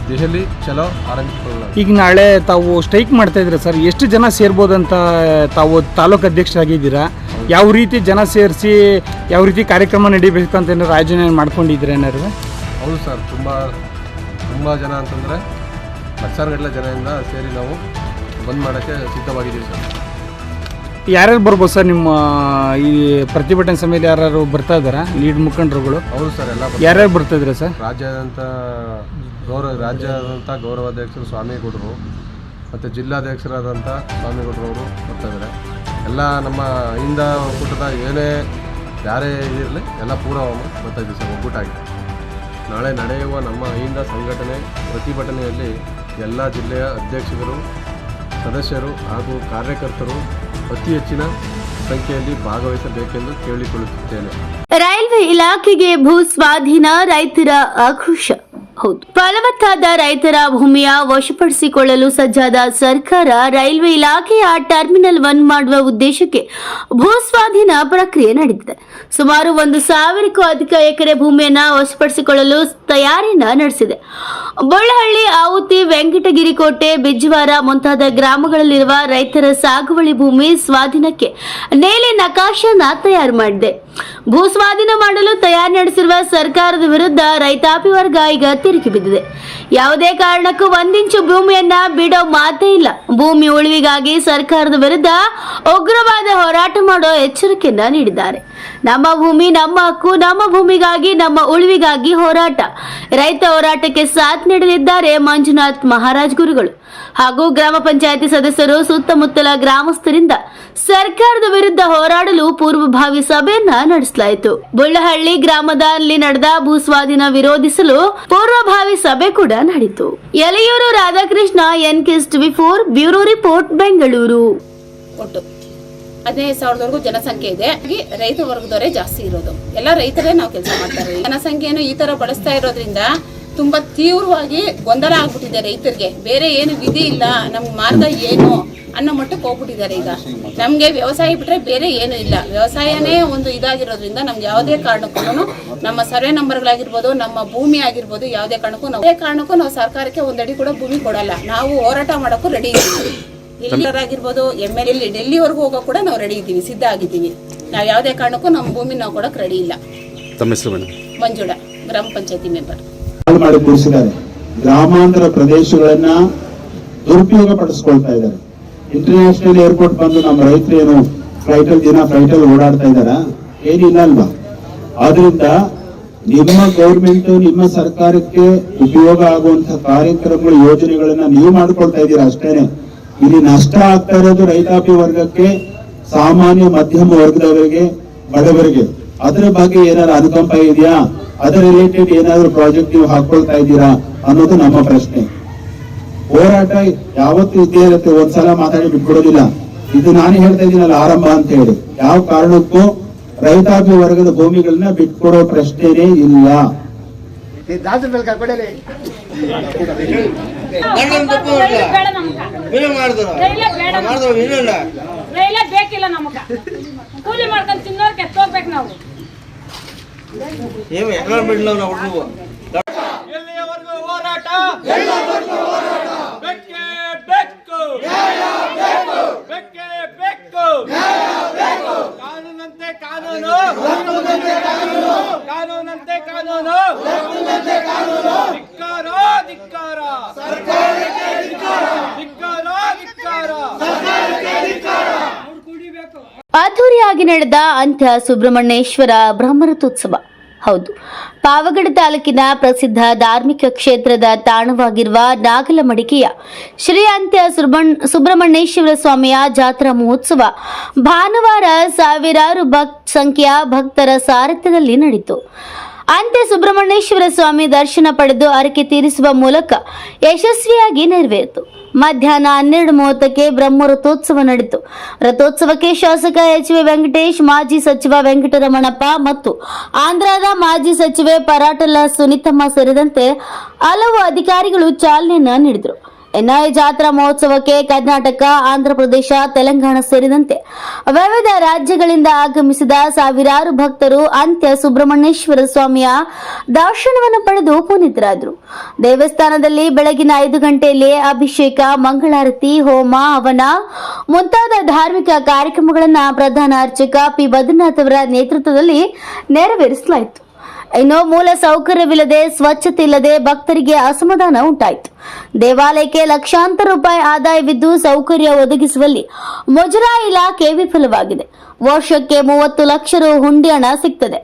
ದೆಹಲಿ ಚಲೋ ಆರಂಭಿಸಿಕೊಳ್ಳೋಣ. ಈಗ ನಾಳೆ ತಾವು ಸ್ಟ್ರೈಕ್ ಮಾಡ್ತಾ ಇದ್ದೀರಾ ಸರ್, ಎಷ್ಟು ಜನ ಸೇರ್ಬೋದಂತ ತಾವು ತಾಲೂಕು ಅಧ್ಯಕ್ಷರಾಗಿದ್ದೀರಾ? ಯಾವ ರೀತಿ ಜನ ಸೇರಿಸಿ ಯಾವ ರೀತಿ ಕಾರ್ಯಕ್ರಮ ನಡೀಬೇಕು ಅಂತ ಏನಾದ್ರು ಆಯೋಜನೆ ಮಾಡ್ಕೊಂಡಿದ್ದೀರಾ ಏನಾದ್ರು? ಹೌದು ಸರ್, ತುಂಬ ಜನ ಅಂತಂದರೆ ಲಕ್ಷಾನುಗಟ್ಟಲೆ ಜನರಿಂದ ಸೇರಿ ನಾವು ಬಂದ್ ಮಾಡೋಕ್ಕೆ ಸಿದ್ಧವಾಗಿದ್ದೀವಿ ಸರ್. ಯಾರ್ಯಾರು ಬರ್ಬೋದು ಸರ್ ನಿಮ್ಮ ಈ ಪ್ರತಿಭಟನೆ ಸಮಯದಲ್ಲಿ? ಯಾರು ಬರ್ತಾ ಇದ್ದಾರಾ ಲೀಡ್ ಮುಖಂಡರುಗಳು? ಹೌದು ಸರ್, ಎಲ್ಲ ಯಾರ್ಯಾರು ಬರ್ತಾ ಇದ್ದೀರಾ ಸರ್? ರಾಜ್ಯಾದ್ಯಂತ ಗೌರವಾಧ್ಯಕ್ಷರು ಸ್ವಾಮಿಗೌಡರು ಮತ್ತು ಜಿಲ್ಲಾಧ್ಯಕ್ಷರಾದಂಥ ಸ್ವಾಮಿಗೌಡರು ಅವರು ಬರ್ತಾ ಇದ್ದಾರೆ. ಎಲ್ಲ ನಮ್ಮ ಅಹಿಂದ ಒಕ್ಕೂಟದ ಯಾರೇ ಇರಲಿ ಎಲ್ಲ ಪೂರ ಬರ್ತಾ ಇದ್ದೀವಿ ಸರ್ ಒಗ್ಗೂಟಾಗಿ. ನಾಳೆ ನಡೆಯುವ ನಮ್ಮ ಅಹಿಂದ ಸಂಘಟನೆ ಪ್ರತಿಭಟನೆಯಲ್ಲಿ ಎಲ್ಲ ಜಿಲ್ಲೆಯ ಅಧ್ಯಕ್ಷರು, ಸದಸ್ಯರು ಹಾಗೂ ಕಾರ್ಯಕರ್ತರು ಅತಿ ಹೆಚ್ಚಿನ ಸಂಖ್ಯೆಯಲ್ಲಿ ಭಾಗವಹಿಸಬೇಕೆಂದು ಕೇಳಿಕೊಳ್ಳುತ್ತಿದ್ದೇನೆ. ರೈಲ್ವೆ ಇಲಾಖೆಗೆ ಭೂ ಸ್ವಾಧೀನ, ರೈತರ ಆಕ್ರೋಶ. ಹೌದು, ಫಲವತ್ತಾದ ರೈತರ ಭೂಮಿಯ ವಶಪಡಿಸಿಕೊಳ್ಳಲು ಸಜ್ಜಾದ ಸರ್ಕಾರ ರೈಲ್ವೆ ಇಲಾಖೆಯ ಟರ್ಮಿನಲ್ 1 ಮಾಡುವ ಉದ್ದೇಶಕ್ಕೆ ಭೂ ಸ್ವಾಧೀನ ಪ್ರಕ್ರಿಯೆ ನಡೆದಿದೆ. ಸುಮಾರು 1,000ಕ್ಕೂ ಅಧಿಕ ಎಕರೆ ಭೂಮಿಯನ್ನ ವಶಪಡಿಸಿಕೊಳ್ಳಲು ತಯಾರಿಯನ್ನ ನಡೆಸಿದೆ. ಬೊಳ್ಳಹಳ್ಳಿ, ಆವುತಿ, ವೆಂಕಟಗಿರಿಕೋಟೆ, ಬಿಜ್ವಾರ ಮುಂತಾದ ಗ್ರಾಮಗಳಲ್ಲಿರುವ ರೈತರ ಸಾಗುವಳಿ ಭೂಮಿ ಸ್ವಾಧೀನಕ್ಕೆ ನೇಲೆ ನಕಾಶೆಯನ್ನ ತಯಾರು ಮಾಡಿದೆ. ಭೂ ಸ್ವಾಧೀನ ಮಾಡಲು ತಯಾರಿ ನಡೆಸಿರುವ ಸರ್ಕಾರದ ವಿರುದ್ಧ ರೈತಾಪಿ ವರ್ಗ ಈಗ ತಿರುಗಿ ಬಿದ್ದಿದೆ. ಯಾವುದೇ ಕಾರಣಕ್ಕೂ 1 ಇಂಚು ಭೂಮಿಯನ್ನ ಬಿಡೋ ಮಾತೇ ಇಲ್ಲ. ಭೂಮಿ ಉಳಿವಿಗಾಗಿ ಸರ್ಕಾರದ ವಿರುದ್ಧ ಉಗ್ರವಾದ ಹೋರಾಟ ಮಾಡೋ ಎಚ್ಚರಿಕೆಯನ್ನ ನೀಡಿದ್ದಾರೆ. ನಮ್ಮ ಭೂಮಿ ನಮ್ಮ ಹಕ್ಕು, ನಮ್ಮ ಭೂಮಿಗಾಗಿ ನಮ್ಮ ಉಳಿವಿಗಾಗಿ ಹೋರಾಟ. ರೈತ ಹೋರಾಟಕ್ಕೆ ಸಾಥ್ ನೀಡಲಿದ್ದಾರೆ ಮಂಜುನಾಥ್ ಮಹಾರಾಜ್ ಗುರುಗಳು ಹಾಗೂ ಗ್ರಾಮ ಪಂಚಾಯಿತಿ ಸದಸ್ಯರು. ಸುತ್ತಮುತ್ತಲ ಗ್ರಾಮಸ್ಥರಿಂದ ಸರ್ಕಾರದ ವಿರುದ್ಧ ಹೋರಾಡಲು ಪೂರ್ವಭಾವಿ ಸಭೆಯನ್ನ ನಡೆಸಲಾಯಿತು. ಬುಳ್ಳಹಳ್ಳಿ ಗ್ರಾಮದಲ್ಲಿ ನಡೆದ ಭೂ ಸ್ವಾಧೀನ ವಿರೋಧಿಸಲು ಪೂರ್ವಭಾವಿ ಸಭೆ ಕೂಡ ನಡೆಯಿತು. Yaleyuru Radhakrishna, NK/4 bureau report, Bengaluru. ಒಟ್ಟು 15,000ವರೆಗೂ ಜನಸಂಖ್ಯೆ ಇದೆ. ರೈತ ವರ್ಗದವರೇ ಜಾಸ್ತಿ ಇರೋದು, ಎಲ್ಲ ರೈತರೇ ನಾವು ಕೆಲಸ ಮಾಡ್ತಾರೆ. ಜನಸಂಖ್ಯೆಯನ್ನು ಈ ತರ ಬಳಸ್ತಾ ಇರೋದ್ರಿಂದ ತುಂಬಾ ತೀವ್ರವಾಗಿ ಗೊಂದಲ ಆಗ್ಬಿಟ್ಟಿದೆ ರೈತರಿಗೆ. ಬೇರೆ ಏನು ವಿಧಿ ಇಲ್ಲ, ನಮ್ಗೆ ಮಾರ್ಗ ಏನು ಅನ್ನೋ ಮಟ್ಟಕ್ಕೆ ಹೋಗ್ಬಿಟ್ಟಿದ್ದಾರೆ. ಈಗ ನಮ್ಗೆ ವ್ಯವಸಾಯ ಬಿಟ್ರೆ ಬೇರೆ ಏನು ಇಲ್ಲ, ವ್ಯವಸಾಯನೇ ಒಂದು ಇದಾಗಿರೋದ್ರಿಂದ ನಮ್ಗೆ ಯಾವುದೇ ಕಾರಣಕ್ಕೂ ನಮ್ಮ ಸರ್ವೆ ನಂಬರ್ಗಳಾಗಿರ್ಬೋದು, ನಮ್ಮ ಭೂಮಿ ಆಗಿರ್ಬೋದು, ಯಾವುದೇ ಕಾರಣಕ್ಕೂ ನಾವು ಸರ್ಕಾರಕ್ಕೆ ಒಂದಡಿ ಕೂಡ ಭೂಮಿ ಕೊಡಲ್ಲ. ನಾವು ಹೋರಾಟ ಮಾಡೋಕ್ಕೂ ರೆಡಿ ಇದ್ದೀವಿ. ಆಗಿರ್ಬೋದು, MLA ಡೆಲ್ಲಿವರೆಗೂ ಹೋಗೋ ಕೂಡ ನಾವು ರೆಡಿ ಇದ್ದೀವಿ, ಸಿದ್ಧ ಆಗಿದ್ದೀವಿ. ನಾವು ಯಾವುದೇ ಕಾರಣಕ್ಕೂ ನಮ್ಮ ಭೂಮಿ ನಾವು ಕೊಡಕ್ ರೆಡಿ ಇಲ್ಲ. ಮಂಜುಳ, ಗ್ರಾಮ ಪಂಚಾಯತಿ ಮೆಂಬರ್. ಮಾಡಿ ತೋರಿಸಿದ್ದಾರೆ. ಗ್ರಾಮಾಂತರ ಪ್ರದೇಶಗಳನ್ನ ದುರುಪಯೋಗ ಪಡಿಸ್ಕೊಳ್ತಾ ಇದ್ದಾರೆ. ಇಂಟರ್ನ್ಯಾಷನಲ್ ಏರ್ಪೋರ್ಟ್ ಬಂದು ನಮ್ಮ ರೈತರು ಏನು ಫ್ಲೈಟಲ್ಲಿ ಓಡಾಡ್ತಾ ಇದ್ದಾರಾ? ಏನಿಲ್ಲ ಅಲ್ವಾ? ಆದ್ರಿಂದ ನಿಮ್ಮ ಗೌರ್ಮೆಂಟ್, ನಿಮ್ಮ ಸರ್ಕಾರಕ್ಕೆ ಉಪಯೋಗ ಆಗುವಂತಹ ಕಾರ್ಯಕ್ರಮಗಳು, ಯೋಜನೆಗಳನ್ನ ನೀವು ಮಾಡ್ಕೊಳ್ತಾ ಇದ್ದೀರಾ ಅಷ್ಟೇನೆ. ಇಲ್ಲಿ ನಷ್ಟ ಆಗ್ತಾ ಇರೋದು ರೈತಾಪಿ ವರ್ಗಕ್ಕೆ, ಸಾಮಾನ್ಯ ಮಧ್ಯಮ ವರ್ಗದವರಿಗೆ, ಬಡವರಿಗೆ. ಅದರ ಬಗ್ಗೆ ಏನಾದ್ರು ಅನುಕಂಪ ಇದೆಯಾ? ಅದರ ರಿಲೇಟೆಡ್ ಏನಾದ್ರು ಪ್ರಾಜೆಕ್ಟ್ ನೀವು ಹಾಕೊಳ್ತಾ ಇದ್ದೀರಾ ಅನ್ನೋದು ನಮ್ಮ ಪ್ರಶ್ನೆ. ಹೋರಾಟ ಯಾವತ್ತೂ ಇದ್ದೇ ಇರುತ್ತೆ, ಒಂದ್ಸಲ ಮಾತಾಡಿ ಬಿಟ್ಕೊಡೋದಿಲ್ಲ. ಇದು ನಾನು ಹೇಳ್ತಾ ಇದ್ದೀನಲ್ಲ ಆರಂಭ ಅಂತ ಹೇಳಿ. ಯಾವ ಕಾರಣಕ್ಕೂ ರೈತಾಪಿ ವರ್ಗದ ಭೂಮಿಗಳನ್ನ ಬಿಟ್ಕೊಡೋ ಪ್ರಶ್ನೆನೇ ಇಲ್ಲ. ಬೇಕಿಲ್ಲ ನಮಗ ಕೂಲಿ ಮಾಡ್ಕೊಂಡು ತಿನ್ನೋರ್ ಕೆತ್ತೋಗ್ಬೇಕು ನಾವು. ಎಲ್ಲಿಯವರೆಗೂ ಹೋರಾಟ ಬೆಕ್ಕೆ ಬೆಕ್ಕು ಬೆಕ್ಕೆ ಬೆಕ್ಕು ಕಾನೂನಂತೆ ಕಾನೂನು ಕಾನೂನಂತೆ ಕಾನೂನು ಧಿಕ್ಕಾರ ಧಿಕ್ಕಾರ ಧಿಕ್ಕಾರ ಧಿಕ್ಕಾರ ಅದ್ದೂರಿಯಾಗಿ ನಡೆದ ಅಂತ್ಯ ಸುಬ್ರಹ್ಮಣ್ಯೇಶ್ವರ ಬ್ರಹ್ಮರಥೋತ್ಸವ. ಹೌದು, ಪಾವಗಡ ತಾಲೂಕಿನ ಪ್ರಸಿದ್ಧ ಧಾರ್ಮಿಕ ಕ್ಷೇತ್ರದ ತಾಣವಾಗಿರುವ ನಾಗಲಮಡಿಕೆಯ ಶ್ರೀ ಅಂತ್ಯ ಸುಬ್ರಹ್ಮಣ್ಯೇಶ್ವರ ಸ್ವಾಮಿಯ ಜಾತ್ರಾ ಮಹೋತ್ಸವ ಭಾನುವಾರ ಸಾವಿರಾರು ಸಂಖ್ಯೆಯ ಭಕ್ತರ ಸಾರಥ್ಯದಲ್ಲಿ ನಡೆಯಿತು. ಅಂತ್ಯ ಸುಬ್ರಹ್ಮಣ್ಯೇಶ್ವರ ಸ್ವಾಮಿ ದರ್ಶನ ಪಡೆದು ಹರಕೆ ತೀರಿಸುವ ಮೂಲಕ ಯಶಸ್ವಿಯಾಗಿ ನೆರವೇರಿತು. ಮಧ್ಯಾಹ್ನ 12:30ಕ್ಕೆ ಬ್ರಹ್ಮರಥೋತ್ಸವ ನಡೆಯಿತು. ರಥೋತ್ಸವಕ್ಕೆ ಶಾಸಕ ಎಚ್.ವಿ. ವೆಂಕಟೇಶ್, ಮಾಜಿ ಸಚಿವ ವೆಂಕಟರಮಣಪ್ಪ ಮತ್ತು ಆಂಧ್ರದ ಮಾಜಿ ಸಚಿವೆ ಪರಾಟಲ ಸುನೀತಮ್ಮ ಸೇರಿದಂತೆ ಹಲವು ಅಧಿಕಾರಿಗಳು ಚಾಲನೆಯನ್ನ ನೀಡಿದರು. ಎನ್ಐ ಜಾತ್ರಾ ಮಹೋತ್ಸವಕ್ಕೆ ಕರ್ನಾಟಕ, ಆಂಧ್ರಪ್ರದೇಶ, ತೆಲಂಗಾಣ ಸೇರಿದಂತೆ ವಿವಿಧ ರಾಜ್ಯಗಳಿಂದ ಆಗಮಿಸಿದ ಸಾವಿರಾರು ಭಕ್ತರು ಅಂತ್ಯ ಸುಬ್ರಹ್ಮಣ್ಯೇಶ್ವರ ಸ್ವಾಮಿಯ ದರ್ಶನವನ್ನು ಪಡೆದು ಪುನೀತರಾದರು. ದೇವಸ್ಥಾನದಲ್ಲಿ ಬೆಳಗಿನ 5 ಗಂಟೆಯಲ್ಲಿ ಅಭಿಷೇಕ, ಮಂಗಳಾರತಿ, ಹೋಮ, ಹವನ ಮುಂತಾದ ಧಾರ್ಮಿಕ ಕಾರ್ಯಕ್ರಮಗಳನ್ನು ಪ್ರಧಾನ ಅರ್ಚಕ ಪಿ. ಬದ್ರಿನಾಥ್ ಅವರ ನೇತೃತ್ವದಲ್ಲಿ ನೆರವೇರಿಸಲಾಯಿತು. ಇನ್ನು ಮೂಲ ಸೌಕರ್ಯವಿಲ್ಲದೆ, ಸ್ವಚ್ಛತೆ ಇಲ್ಲದೆ ಭಕ್ತರಿಗೆ ಅಸಮಾಧಾನ ಉಂಟಾಯಿತು. ದೇವಾಲಯಕ್ಕೆ ಲಕ್ಷಾಂತರ ರೂಪಾಯಿ ಆದಾಯವಿದ್ದು ಸೌಕರ್ಯ ಒದಗಿಸುವಲ್ಲಿ ಮುಜರಾಯಿ ಇಲಾಖೆ ವಿಫಲವಾಗಿದೆ. ವರ್ಷಕ್ಕೆ 30 ಲಕ್ಷ ರು ಹುಂಡಿ ಹಣ ಸಿಗ್ತದೆ.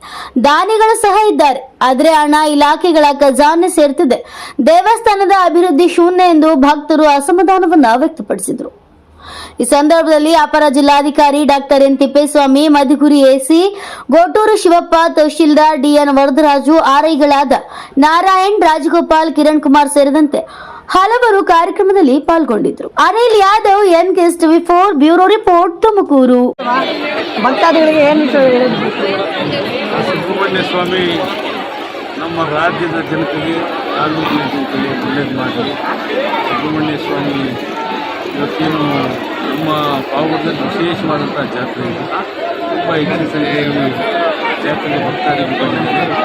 ದಾನಿಗಳು ಸಹ ಇದ್ದಾರೆ, ಆದರೆ ಹಣ ಇಲಾಖೆಗಳ ಖಜಾನೆ ಸೇರ್ತಿದೆ. ದೇವಸ್ಥಾನದ ಅಭಿವೃದ್ಧಿ ಶೂನ್ಯ ಎಂದು ಭಕ್ತರು ಅಸಮಾಧಾನವನ್ನ ವ್ಯಕ್ತಪಡಿಸಿದರು. ಈ ಸಂದರ್ಭದಲ್ಲಿ ಅಪರ ಜಿಲ್ಲಾಧಿಕಾರಿ doctor N. Thippeswamy, Madhugiri AC, Goturu Shivappa, tahsildar DN. Varadaraju, ಆರ್ಐಗಳಾದ ನಾರಾಯಣ್, ರಾಜಗೋಪಾಲ್, ಕಿರಣ್ ಕುಮಾರ್ ಸೇರಿದಂತೆ ಹಲವರು ಕಾರ್ಯಕ್ರಮದಲ್ಲಿ ಪಾಲ್ಗೊಂಡಿದ್ದರು. Anil Yadav, NKS TV4 bureau report, Tumakuru. ಭಕ್ತಾದಿಗಳಿಗೆ ಏನು ಸುಬ್ರಹ್ಮಣ್ಯ ಸ್ವಾಮಿ ನಮ್ಮ ರಾಜ್ಯದ ಜನತೆಗೆ, ತಾಲೂಕಿನ ಜನತೆಗೆ ಒಳ್ಳೇದು ಮಾಡಿ ಸುಬ್ರಹ್ಮಣ್ಯ ಸ್ವಾಮಿ ಇವತ್ತೇನು ನಮ್ಮ ಪಾವಗಡದಲ್ಲಿ ವಿಶೇಷವಾದಂಥ ಜಾತ್ರೆ ಇದೆ. ತುಂಬ ಹೆಚ್ಚಿನ ಸಂಖ್ಯೆಯಲ್ಲಿ ಜಾತ್ರೆಗೆ ಭಕ್ತಾದಿಗಳು ಬಂದಿದ್ದಾರೆ.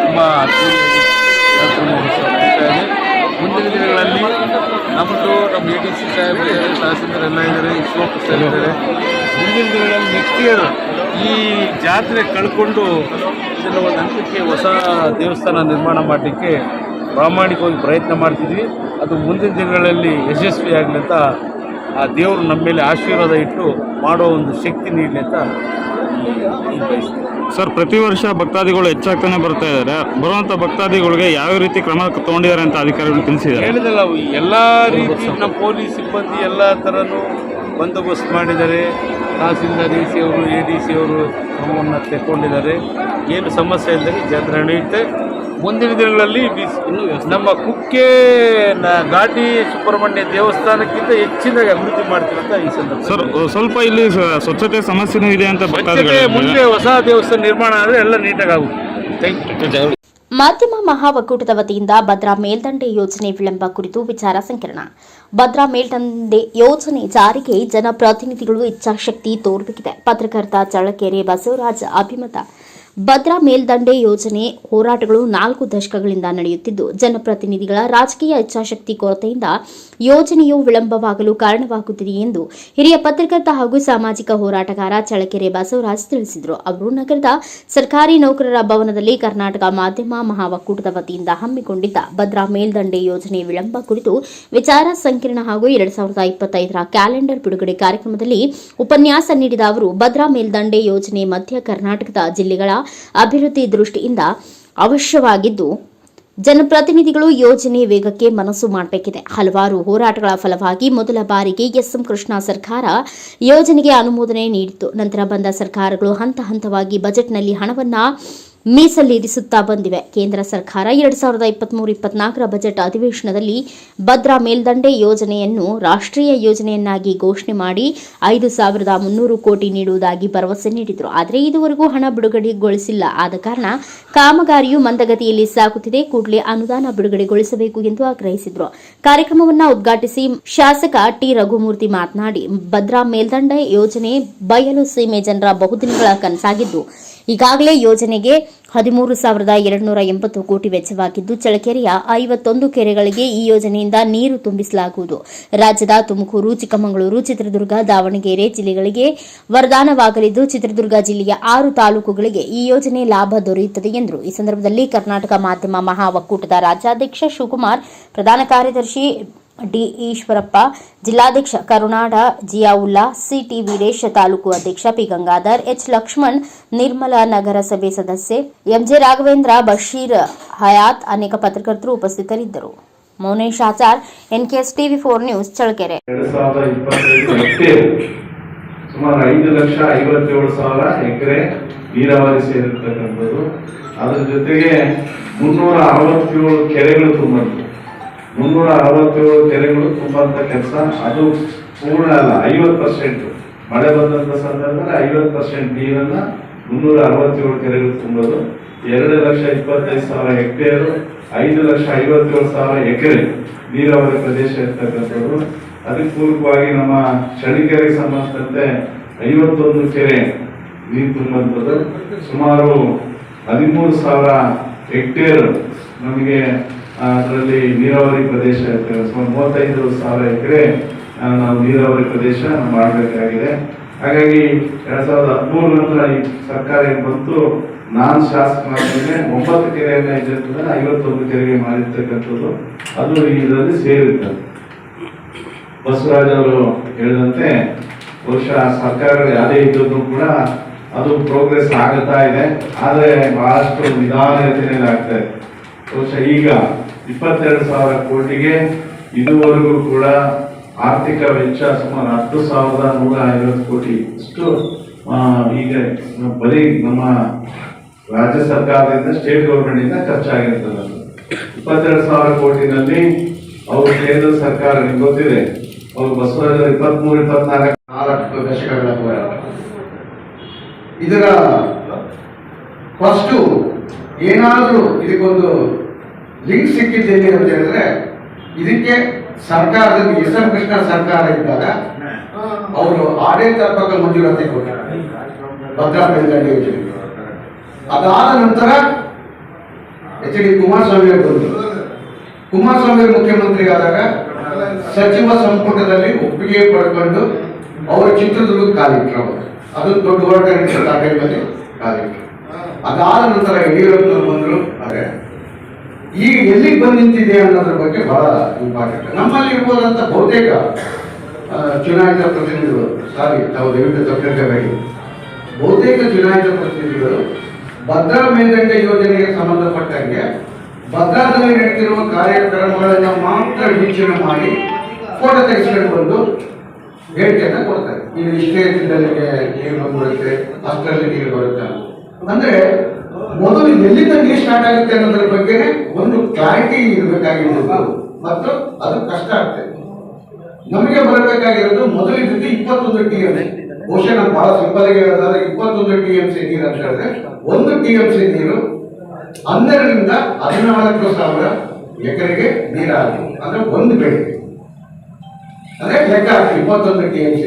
ತುಂಬ ಅದ್ಭುತವಾಗಿ ಜಾತ್ರೆ ನಡೀತಾ ಇದೆ. ಮುಂದಿನ ದಿನಗಳಲ್ಲಿ ನಮ್ಮದು ನಮ್ಮ ADC ಸಾಹೇಬರು ಇದ್ದಾರೆ, ತಹಸೀಲ್ದಾರ್ ಎಲ್ಲ ಇದ್ದಾರೆ, ಇಸ್ರೋಪ್ ಸರ್ ಇದ್ದಾರೆ. ಮುಂದಿನ ದಿನಗಳಲ್ಲಿ ನೆಕ್ಸ್ಟ್ ಇಯರ್ ಈ ಜಾತ್ರೆ ಕಳ್ಕೊಂಡು ಇದನ್ನು ಒಂದು ಹಂತಕ್ಕೆ ಹೊಸ ದೇವಸ್ಥಾನ ನಿರ್ಮಾಣ ಮಾಡಲಿಕ್ಕೆ ಪ್ರಾಮಾಣಿಕವಾಗಿ ಪ್ರಯತ್ನ ಮಾಡ್ತಿದ್ವಿ. ಅದು ಮುಂದಿನ ದಿನಗಳಲ್ಲಿ ಯಶಸ್ವಿಯಾಗಲಿ ಅಂತ ಆ ದೇವರು ನಮ್ಮ ಮೇಲೆ ಆಶೀರ್ವಾದ ಇಟ್ಟು ಮಾಡೋ ಒಂದು ಶಕ್ತಿ ನೀಡಲಿ ಅಂತ ಸರ್. ಪ್ರತಿ ವರ್ಷ ಭಕ್ತಾದಿಗಳು ಹೆಚ್ಚಾಗ್ತಾನೆ ಬರ್ತಾ ಇದ್ದಾರೆ. ಬರುವಂಥ ಭಕ್ತಾದಿಗಳಿಗೆ ಯಾವ ರೀತಿ ಕ್ರಮ ತಗೊಂಡಿದ್ದಾರೆ ಅಂತ ಅಧಿಕಾರಿಗಳು ತಿಳಿಸಿದ್ದಾರೆ. ಹೇಳಿದಲ್ಲ, ಎಲ್ಲ ರೀತಿ ನಮ್ಮ ಪೊಲೀಸ್ ಸಿಬ್ಬಂದಿ ಎಲ್ಲ ಥರನೂ ಬಂದೋಬಸ್ತ್ ಮಾಡಿದ್ದಾರೆ. ತಹಸೀಲ್ದಾರ್ DC ಅವರು, ADC ಅವರು ಕ್ರಮವನ್ನು ತೆಕ್ಕೊಂಡಿದ್ದಾರೆ. ಏನು ಸಮಸ್ಯೆ ಇಲ್ಲದೆ ಜಾತ್ರೆ ನಡೆಯುತ್ತೆ. ಮುಂದಿನ ದಿನಗಳಲ್ಲಿ ನಮ್ಮ ಕುಕ್ಕೆ ಘಾಟಿ ಸುಬ್ರಹ್ಮಣ್ಯ ದೇವಸ್ಥಾನಕ್ಕಿಂತ ಹೆಚ್ಚಿನ ಅಭಿವೃದ್ಧಿ ಮಾಡ್ತೀವಿ ಅಂತ ಈ ಸಂದರ್ಭ. ಸರ್, ಸ್ವಲ್ಪ ಇಲ್ಲಿ ಸ್ವಚ್ಛತೆ ಸಮಸ್ಯೆನೂ ಇದೆ ಅಂತ ಮುಂದೆ ಹೊಸ ದೇವಸ್ಥಾನ ನಿರ್ಮಾಣ ಆದರೆ ಎಲ್ಲ ನೀಟಾಗಿ ಆಗುತ್ತೆ. ಮಾಧ್ಯಮ ಮಹಾ ಒಕ್ಕೂಟದ ವತಿಯಿಂದ ಭದ್ರಾ ಮೇಲ್ದಂಡೆ ಯೋಜನೆ ವಿಳಂಬ ಕುರಿತು ವಿಚಾರ ಸಂಕಿರಣ. ಭದ್ರಾ ಮೇಲ್ದಂಡೆ ಯೋಜನೆ ಜಾರಿಗೆ ಜನಪ್ರತಿನಿಧಿಗಳು ಇಚ್ಛಾಶಕ್ತಿ ತೋರಬೇಕಿದೆ. ಪತ್ರಕರ್ತ ಚಳ್ಳಕೆರೆ ಬಸವರಾಜ್ ಅಭಿಮತ. ಭದ್ರಾ ಮೇಲ್ದಂಡೆ ಯೋಜನೆ ಹೋರಾಟಗಳು 4 ದಶಕಗಳಿಂದ ನಡೆಯುತ್ತಿದ್ದು, ಜನಪ್ರತಿನಿಧಿಗಳ ರಾಜಕೀಯ ಇಚ್ಛಾಶಕ್ತಿ ಕೊರತೆಯಿಂದ ಯೋಜನೆಯು ವಿಳಂಬವಾಗಲು ಕಾರಣವಾಗುತ್ತಿದೆ ಎಂದು ಹಿರಿಯ ಪತ್ರಕರ್ತ ಹಾಗೂ ಸಾಮಾಜಿಕ ಹೋರಾಟಗಾರ ಚಳ್ಳಕೆರೆ ಬಸವರಾಜ್ ತಿಳಿಸಿದರು. ಅವರು ನಗರದ ಸರ್ಕಾರಿ ನೌಕರರ ಭವನದಲ್ಲಿ ಕರ್ನಾಟಕ ಮಾಧ್ಯಮ ಮಹಾ ಒಕ್ಕೂಟದ ವತಿಯಿಂದ ಹಮ್ಮಿಕೊಂಡಿದ್ದ ಭದ್ರಾ ಮೇಲ್ದಂಡೆ ಯೋಜನೆ ವಿಳಂಬ ಕುರಿತು ವಿಚಾರ ಸಂಕಿರಣ ಹಾಗೂ 2025ರ ಕ್ಯಾಲೆಂಡರ್ ಬಿಡುಗಡೆ ಕಾರ್ಯಕ್ರಮದಲ್ಲಿ ಉಪನ್ಯಾಸ ನೀಡಿದ ಅವರು, ಭದ್ರಾ ಮೇಲ್ದಂಡೆ ಯೋಜನೆ ಮಧ್ಯ ಕರ್ನಾಟಕದ ಜಿಲ್ಲೆಗಳ ಅಭಿವೃದ್ಧಿ ದೃಷ್ಟಿಯಿಂದ ಅವಶ್ಯವಾಗಿದ್ದು, ಜನಪ್ರತಿನಿಧಿಗಳು ಯೋಜನೆ ವೇಗಕ್ಕೆ ಮನಸ್ಸು ಮಾಡಬೇಕಿದೆ. ಹಲವಾರು ಹೋರಾಟಗಳ ಫಲವಾಗಿ ಮೊದಲ ಬಾರಿಗೆ SM ಕೃಷ್ಣ ಸರ್ಕಾರ ಯೋಜನೆಗೆ ಅನುಮೋದನೆ ನೀಡಿತು. ನಂತರ ಬಂದ ಸರ್ಕಾರಗಳು ಹಂತ ಹಂತವಾಗಿ ಬಜೆಟ್ನಲ್ಲಿ ಹಣವನ್ನು ಮೀಸಲಿರಿಸುತ್ತಾ ಬಂದಿವೆ. ಕೇಂದ್ರ ಸರ್ಕಾರ 2023-24 ಬಜೆಟ್ ಅಧಿವೇಶನದಲ್ಲಿ ಭದ್ರಾ ಮೇಲ್ದಂಡೆ ಯೋಜನೆಯನ್ನು ರಾಷ್ಟ್ರೀಯ ಯೋಜನೆಯನ್ನಾಗಿ ಘೋಷಣೆ ಮಾಡಿ 5,300 ಕೋಟಿ ನೀಡುವುದಾಗಿ ಭರವಸೆ ನೀಡಿದರು. ಆದರೆ ಇದುವರೆಗೂ ಹಣ ಬಿಡುಗಡೆಗೊಳಿಸಿಲ್ಲ. ಆದ ಕಾರಣ ಕಾಮಗಾರಿಯು ಮಂದಗತಿಯಲ್ಲಿ ಸಾಗುತ್ತಿದೆ. ಕೂಡಲೇ ಅನುದಾನ ಬಿಡುಗಡೆಗೊಳಿಸಬೇಕು ಎಂದು ಆಗ್ರಹಿಸಿದರು. ಕಾರ್ಯಕ್ರಮವನ್ನು ಉದ್ಘಾಟಿಸಿ ಶಾಸಕ ಟಿ ರಘುಮೂರ್ತಿ ಮಾತನಾಡಿ, ಭದ್ರಾ ಮೇಲ್ದಂಡೆ ಯೋಜನೆ ಬಯಲು ಸೀಮೆ ಜನರ ಬಹುದಿನಗಳ ಕನಸಾಗಿದ್ದು, ಈಗಾಗಲೇ ಯೋಜನೆಗೆ 13,280 ಕೋಟಿ ವೆಚ್ಚವಾಗಿದ್ದು, ಚಳ್ಳಕೆರೆಯ 51 ಕೆರೆಗಳಿಗೆ ಈ ಯೋಜನೆಯಿಂದ ನೀರು ತುಂಬಿಸಲಾಗುವುದು. ರಾಜ್ಯದ ತುಮಕೂರು, ಚಿಕ್ಕಮಗಳೂರು, ಚಿತ್ರದುರ್ಗ, ದಾವಣಗೆರೆ ಜಿಲ್ಲೆಗಳಿಗೆ ವರದಾನವಾಗಲಿದ್ದು, ಚಿತ್ರದುರ್ಗ ಜಿಲ್ಲೆಯ 6 ತಾಲೂಕುಗಳಿಗೆ ಈ ಯೋಜನೆ ಲಾಭ ದೊರೆಯುತ್ತದೆ ಎಂದರು. ಈ ಸಂದರ್ಭದಲ್ಲಿ ಕರ್ನಾಟಕ ಮಾಧ್ಯಮ ಮಹಾ ಒಕ್ಕೂಟದ ರಾಜ್ಯಾಧ್ಯಕ್ಷ ಶಿವಕುಮಾರ್, ಪ್ರಧಾನ ಕಾರ್ಯದರ್ಶಿ ಡಿ ಈಶ್ವರಪ್ಪ, ಜಿಲ್ಲಾಧ್ಯಕ್ಷ ಕರುನಾಡ ಜಿಯಾವುಲ್ಲಾ, ಸಿಟಿ ವೀರೇಶ್, ತಾಲೂಕು ಅಧ್ಯಕ್ಷ ಪಿ ಗಂಗಾಧರ್, ಎಚ್ ಲಕ್ಷ್ಮಣ್, ನಿರ್ಮಲ ನಗರಸಭೆ ಸದಸ್ಯೆ ಎಂಜೆ ರಾಘವೇಂದ್ರ, ಬಶೀರ್ ಹಯಾತ್, ಅನೇಕ ಪತ್ರಕರ್ತರು ಉಪಸ್ಥಿತರಿದ್ದರು. ಮೌನೇಶ್ ಆಚಾರ್, ಎನ್ಕೆಎಸ್ ಟಿವಿ4 ನ್ಯೂಸ್, ಚಳ್ಳಕೆರೆ. 2025 ಸುಮಾರು 5,57,000 ಎಕರೆ ನೀರಾವರಿ ಸೇರಿರ್ತಕ್ಕಂಥದ್ದು. ಅದರ ಜೊತೆಗೆ 367 ಕೆರೆಗಳು ತುಂಬಂತು. 367 ಕೆರೆಗಳು ತುಂಬಂತ ಕೆಲಸ ಅದು ಪೂರ್ಣ ಅಲ್ಲ, 50% ಮಳೆ ಬಂದಂತ ಸಂದರ್ಭದಲ್ಲಿ 50% ನೀರನ್ನ 367 ಕೆರೆಗಳು ತುಂಬೋದು. 2,25,000 ಹೆಕ್ಟೇರ್, 5,57,000 ಎಕರೆ ನೀರಾವರಿ ಪ್ರದೇಶ ಇರ್ತಕ್ಕಂಥದ್ದು. ಅದಕ್ಕೆ ಪೂರ್ವಕವಾಗಿ ನಮ್ಮ ಚಳ್ಳಕೆರೆಗೆ ಸಂಬಂಧಿಸಿದಂತೆ 51 ಕೆರೆ ನೀರು ತುಂಬುವಂಥದ್ದು. ಸುಮಾರು 13,000 ಹೆಕ್ಟೇರ್ ನಮಗೆ ಅದರಲ್ಲಿ ನೀರಾವರಿ ಪ್ರದೇಶ ಇರ್ತದೆ. ಸುಮಾರು 35,000 ಎಕರೆ ನಾವು ನೀರಾವರಿ ಪ್ರದೇಶ ಮಾಡಬೇಕಾಗಿದೆ. ಹಾಗಾಗಿ 2013 ನಂತರ ಈ ಸರ್ಕಾರ ಬಂತು, ನಾನು ಶಾಸಕನಾದ್ಮೇಲೆ 9 ಕೆರೆಯನ್ನ ಇದ್ದಿರ್ತದೆ, 51 ಕೆರೆಗೆ ಮಾಡಿರ್ತಕ್ಕಂಥದ್ದು. ಅದು ಇದರಲ್ಲಿ ಸೇರಿರ್ತದೆ. ಬಸವರಾಜ್ ಅವರು ಹೇಳಿದಂತೆ ಬಹುಶಃ ಸರ್ಕಾರಗಳು ಯಾವುದೇ ಇದ್ದದ್ದು ಕೂಡ ಅದು ಪ್ರೋಗ್ರೆಸ್ ಆಗುತ್ತಾ ಇದೆ, ಆದರೆ ಬಹಳಷ್ಟು ನಿಧಾನಗತಿಯಲ್ಲಿ ಆಗ್ತಾ ಇದೆ. ಬಹುಶಃ ಈಗ 22,000 ಕೋಟಿಗೆ ಇದುವರೆಗೂ ಕೂಡ ಆರ್ಥಿಕ ವೆಚ್ಚ ಸುಮಾರು 10,150 ಕೋಟಿ ಅಷ್ಟು ಈಗ ಬರೀ ನಮ್ಮ ರಾಜ್ಯ ಸರ್ಕಾರದಿಂದ, ಸ್ಟೇಟ್ ಗೌರ್ಮೆಂಟ್ ಇಂದ ಖರ್ಚಾಗಿರ್ತದೆ. 22,000 ಕೋಟಿನಲ್ಲಿ ಅವರು ಕೇಂದ್ರ ಸರ್ಕಾರ, ನಿಮ್ಗೆ ಗೊತ್ತಿದೆ, ಅವರು ಬಸವರಾಜ 23-24 ದಶಕಗಳ ಹೋರಾಟ. ಇದರ ಫಸ್ಟು ಏನಾದರೂ ಇದಕ್ಕೊಂದು ಲಿಂಕ್ ಸಿಕ್ಕಿದ್ದೇನೆ ಅಂತ ಹೇಳಿದ್ರೆ, ಇದಕ್ಕೆ ಸರ್ಕಾರದಲ್ಲಿ ಎಸ್ ಎಂ ಕೃಷ್ಣ ಸರ್ಕಾರ ಇದ್ದಾಗ ಅವರು ಆಡಳಿತಾತ್ಮಕ ಮಂಜೂರಾತಿ ಕೊಟ್ಟರು ಭದ್ರಾ ಮೇಲ್ದಂಡೆ ಯೋಜನೆ. ಅದಾದ ನಂತರ ಎಚ್ ಡಿ ಕುಮಾರಸ್ವಾಮಿ ಅವರು ಬಂದರು. ಕುಮಾರಸ್ವಾಮಿ ಮುಖ್ಯಮಂತ್ರಿ ಆದಾಗ ಸಚಿವ ಸಂಪುಟದಲ್ಲಿ ಒಪ್ಪಿಗೆ ಪಡ್ಕೊಂಡು ಅವರು ಚಿತ್ರದುರ್ಗ ಕಾಲಿಟ್ರು. ಅದು ದೊಡ್ಡ ಹೋರಾಟ ಆ ಟೈಮಲ್ಲಿ ಕಾಲಿಟ್ರು. ಅದಾದ ನಂತರ ಯಡಿಯೂರಪ್ಪನವರು ಬಂದರು. ಆದರೆ ಈಗ ಎಲ್ಲಿಗೆ ಬಂದು ನಿಂತಿದೆ ಅನ್ನೋದ್ರ ಬಗ್ಗೆ ಬಹಳ ಇಂಪಾರ್ಟೆಂಟ್. ನಮ್ಮಲ್ಲಿ ಇರ್ಬೋದಂತ ಬಹುತೇಕ ಚುನಾಯಿತ ಪ್ರತಿನಿಧಿಗಳು, ತಾವು ದಯವಿಟ್ಟು ತಪ್ಪಿರಬೇಡಿ, ಬಹುತೇಕ ಚುನಾಯಿತ ಪ್ರತಿನಿಧಿಗಳು ಭದ್ರಾ ಮೇಲ್ದಂಡೆ ಯೋಜನೆಗೆ ಸಂಬಂಧಪಟ್ಟಂಗೆ ಭದ್ರಾದಲ್ಲಿ ನಡೀತಿರುವ ಕಾರ್ಯಕ್ರಮಗಳನ್ನು ಮಾತ್ರ ವೀಕ್ಷಣೆ ಮಾಡಿ ಫೋಟೋ ತೆಗೆಸ್ಕೊಂಡು ಬಂದು ಹೇಳಿಕೆಯನ್ನ ಕೊಡ್ತಾರೆ. ಈಗ ಇಷ್ಟೇ ದಿನದಲ್ಲಿಗೆ ನೀರು ಬಂದ್ಬಿಡುತ್ತೆ, ಅಷ್ಟರಲ್ಲಿ ನೀರು ಬರುತ್ತೆ. ಅಂದ್ರೆ ಮೊದಲು ಎಲ್ಲಿಂದ ನೀರು ಸ್ಟಾರ್ಟ್ ಆಗುತ್ತೆ ಅನ್ನೋದ್ರ ಬಗ್ಗೆ ಒಂದು ಕ್ಲಾರಿಟಿ ಇರಬೇಕಾಗಿರೋದು, ಮತ್ತು ಅದು ಕಷ್ಟ ಆಗ್ತದೆ. ನಮಗೆ ಬರಬೇಕಾಗಿರೋದು ಮೊದಲಿದ್ದು 21 TMC. ಬಹುಶಃ ನಾವು ಬಹಳ ಸಿಂಪಲ್ ಆಗಿ ಹೇಳೋದಾದ್ರೆ 21 TMC ನೀರು ಅಂತ ಹೇಳಿದ್ರೆ 1 TMC ನೀರು 12,000 to 14,000 ಎಕರೆಗೆ ನೀರಾಗುತ್ತೆ. ಅಂದ್ರೆ ಒಂದು ಬೆಳೆ ಅಂದ್ರೆ ಲೆಕ್ಕ 21 TMC.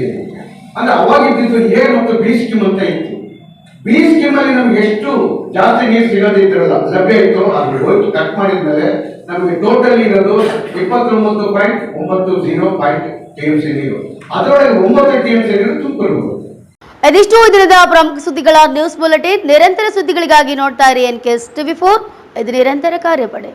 ಅಂದ್ರೆ ಅವಾಗಿದ್ದು ಎ ಮತ್ತು ಬಿ ಸ್ಕೀಮ್ ಅಂತ ಇತ್ತು. ಬಿ ಸ್ಕೀಮ್ ಅಲ್ಲಿ ನಮ್ಗೆ ಎಷ್ಟು ಜಾಸ್ತಿ ನೀರು ಸಿಗೋದಿದ್ರಲ್ಲ ಲಭ್ಯ ಇತ್ತು, ಅದು ಹೋಗಿ ಕಟ್ ಮಾಡಿದ್ಮೇಲೆ ನಮಗೆ ಟೋಟಲ್ ಇರೋದು 29.90 TMC ನೀರು. ಅದರೊಳಗೆ 9 TMC ನೀರು ತುಂಬಿಕೊಳ್ಬಹುದು. ಇದಿಷ್ಟು ದಿನದ ಪ್ರಮುಖ ಸುದ್ದಿಗಳ ನ್ಯೂಸ್ ಬುಲೆಟಿನ್. ನಿರಂತರ ಸುದ್ದಿಗಳಿಗಾಗಿ ನೋಡ್ತಾ ಇರಿ ಎನ್ಕೆಎಸ್ ಟಿವಿ4. ಇದು ನಿರಂತರ ಕಾರ್ಯಪಡೆ.